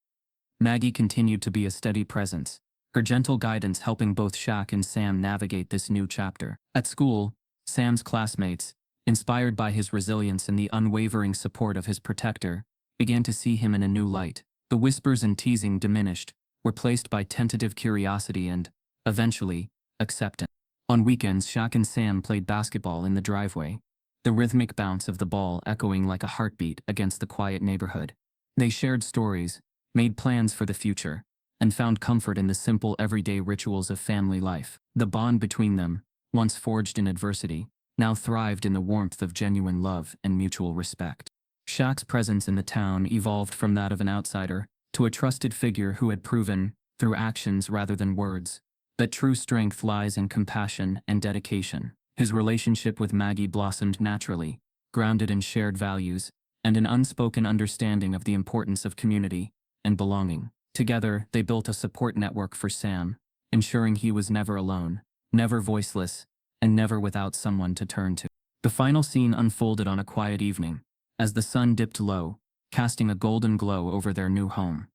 Maggie continued to be a steady presence, her gentle guidance helping both Shaq and Sam navigate this new chapter. At school, Sam's classmates, inspired by his resilience and the unwavering support of his protector, began to see him in a new light. The whispers and teasing diminished, replaced by tentative curiosity and, eventually, acceptance. On weekends, Shaq and Sam played basketball in the driveway, the rhythmic bounce of the ball echoing like a heartbeat against the quiet neighborhood. They shared stories, made plans for the future, and found comfort in the simple everyday rituals of family life. The bond between them, once forged in adversity, now thrived in the warmth of genuine love and mutual respect. Shaq's presence in the town evolved from that of an outsider to a trusted figure who had proven, through actions rather than words, that true strength lies in compassion and dedication. His relationship with Maggie blossomed naturally, grounded in shared values and an unspoken understanding of the importance of community and belonging. Together, they built a support network for Sam, ensuring he was never alone, never voiceless, and never without someone to turn to. The final scene unfolded on a quiet evening, as the sun dipped low, casting a golden glow over their new home.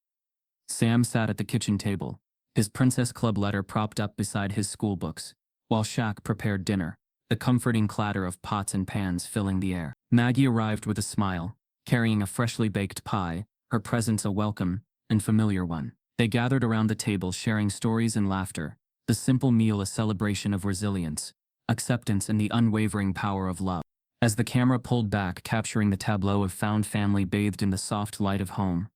Sam sat at the kitchen table, his Princess Club letter propped up beside his school books, while Shaq prepared dinner, the comforting clatter of pots and pans filling the air. Maggie arrived with a smile, carrying a freshly baked pie, her presence a welcome and familiar one. They gathered around the table sharing stories and laughter, the simple meal a celebration of resilience, acceptance and the unwavering power of love. As the camera pulled back, capturing the tableau of found family bathed in the soft light of home,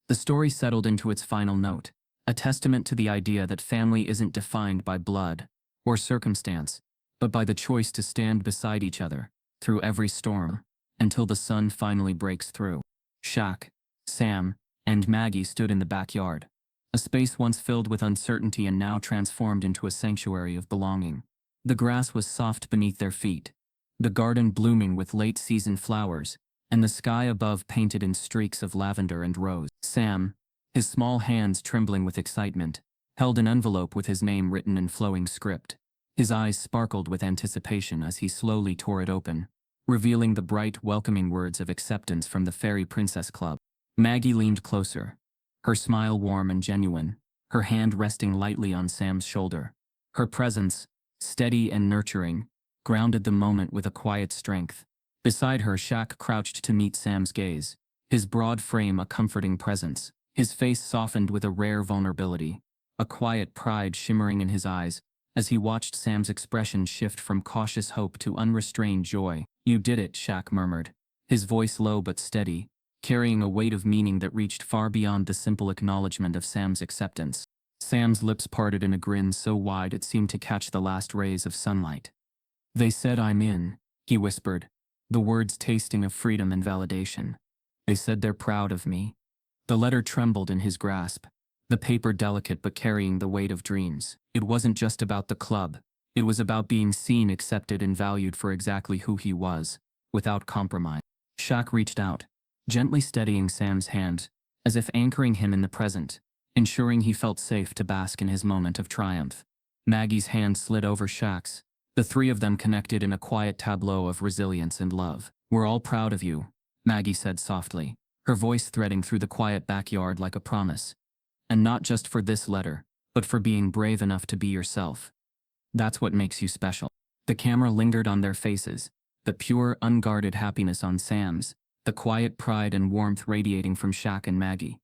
the story settled into its final note, a testament to the idea that family isn't defined by blood or circumstance, but by the choice to stand beside each other through every storm until the sun finally breaks through. Shaq, Sam, and Maggie stood in the backyard, a space once filled with uncertainty and now transformed into a sanctuary of belonging. The grass was soft beneath their feet, the garden blooming with late-season flowers, and the sky above painted in streaks of lavender and rose. Sam, his small hands trembling with excitement, held an envelope with his name written in flowing script. His eyes sparkled with anticipation as he slowly tore it open, revealing the bright, welcoming words of acceptance from the Fairy Princess Club. Maggie leaned closer, her smile warm and genuine, her hand resting lightly on Sam's shoulder. Her presence, steady and nurturing, grounded the moment with a quiet strength. Beside her, Shaq crouched to meet Sam's gaze, his broad frame a comforting presence, his face softened with a rare vulnerability, a quiet pride shimmering in his eyes as he watched Sam's expression shift from cautious hope to unrestrained joy. "You did it," Shaq murmured, his voice low but steady, carrying a weight of meaning that reached far beyond the simple acknowledgement of Sam's acceptance. Sam's lips parted in a grin so wide it seemed to catch the last rays of sunlight. "They said I'm in," he whispered, the words tasting of freedom and validation. "They said they're proud of me." The letter trembled in his grasp, the paper delicate but carrying the weight of dreams. It wasn't just about the club. It was about being seen, accepted, and valued for exactly who he was, without compromise. Shaq reached out, gently steadying Sam's hand, as if anchoring him in the present, ensuring he felt safe to bask in his moment of triumph. Maggie's hand slid over Shaq's. The three of them connected in a quiet tableau of resilience and love. "We're all proud of you," Maggie said softly, her voice threading through the quiet backyard like a promise. "And not just for this letter, but for being brave enough to be yourself. That's what makes you special." The camera lingered on their faces, the pure, unguarded happiness on Sam's, the quiet pride and warmth radiating from Shaq and Maggie.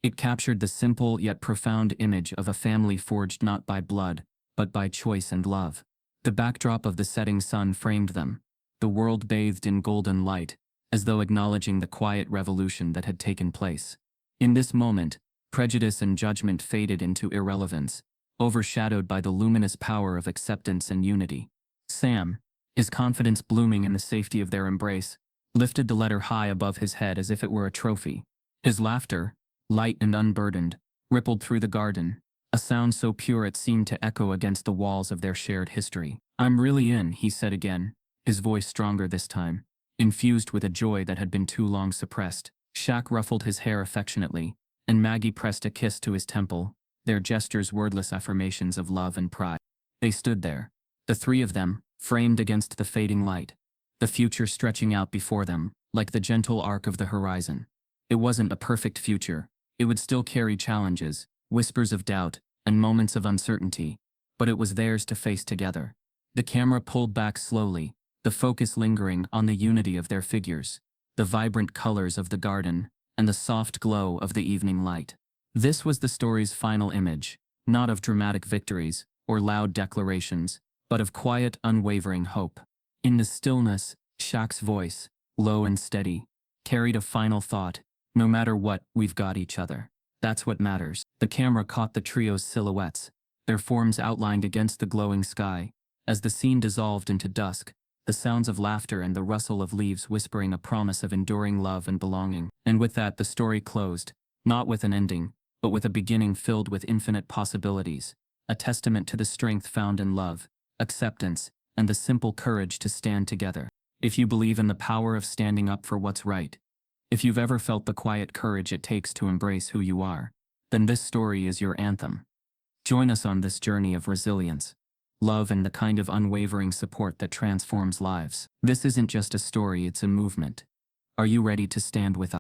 It captured the simple yet profound image of a family forged not by blood, but by choice and love. The backdrop of the setting sun framed them, the world bathed in golden light, as though acknowledging the quiet revolution that had taken place. In this moment, prejudice and judgment faded into irrelevance, overshadowed by the luminous power of acceptance and unity. Sam, his confidence blooming in the safety of their embrace, lifted the letter high above his head as if it were a trophy. His laughter, light and unburdened, rippled through the garden, a sound so pure it seemed to echo against the walls of their shared history. "I'm really in," he said again, his voice stronger this time, infused with a joy that had been too long suppressed. Shaq ruffled his hair affectionately, and Maggie pressed a kiss to his temple, their gestures wordless affirmations of love and pride. They stood there, the three of them, framed against the fading light, the future stretching out before them, like the gentle arc of the horizon. It wasn't a perfect future. It would still carry challenges, whispers of doubt, and moments of uncertainty, but it was theirs to face together. The camera pulled back slowly, the focus lingering on the unity of their figures, the vibrant colors of the garden, and the soft glow of the evening light. This was the story's final image, not of dramatic victories or loud declarations, but of quiet, unwavering hope. In the stillness, Shaq's voice, low and steady, carried a final thought: "No matter what, we've got each other. That's what matters." The camera caught the trio's silhouettes, their forms outlined against the glowing sky. As the scene dissolved into dusk, the sounds of laughter and the rustle of leaves whispering a promise of enduring love and belonging. And with that, the story closed, not with an ending, but with a beginning filled with infinite possibilities, a testament to the strength found in love, acceptance, and the simple courage to stand together. If you believe in the power of standing up for what's right, if you've ever felt the quiet courage it takes to embrace who you are, then this story is your anthem. Join us on this journey of resilience, love, and the kind of unwavering support that transforms lives. This isn't just a story, it's a movement. Are you ready to stand with us?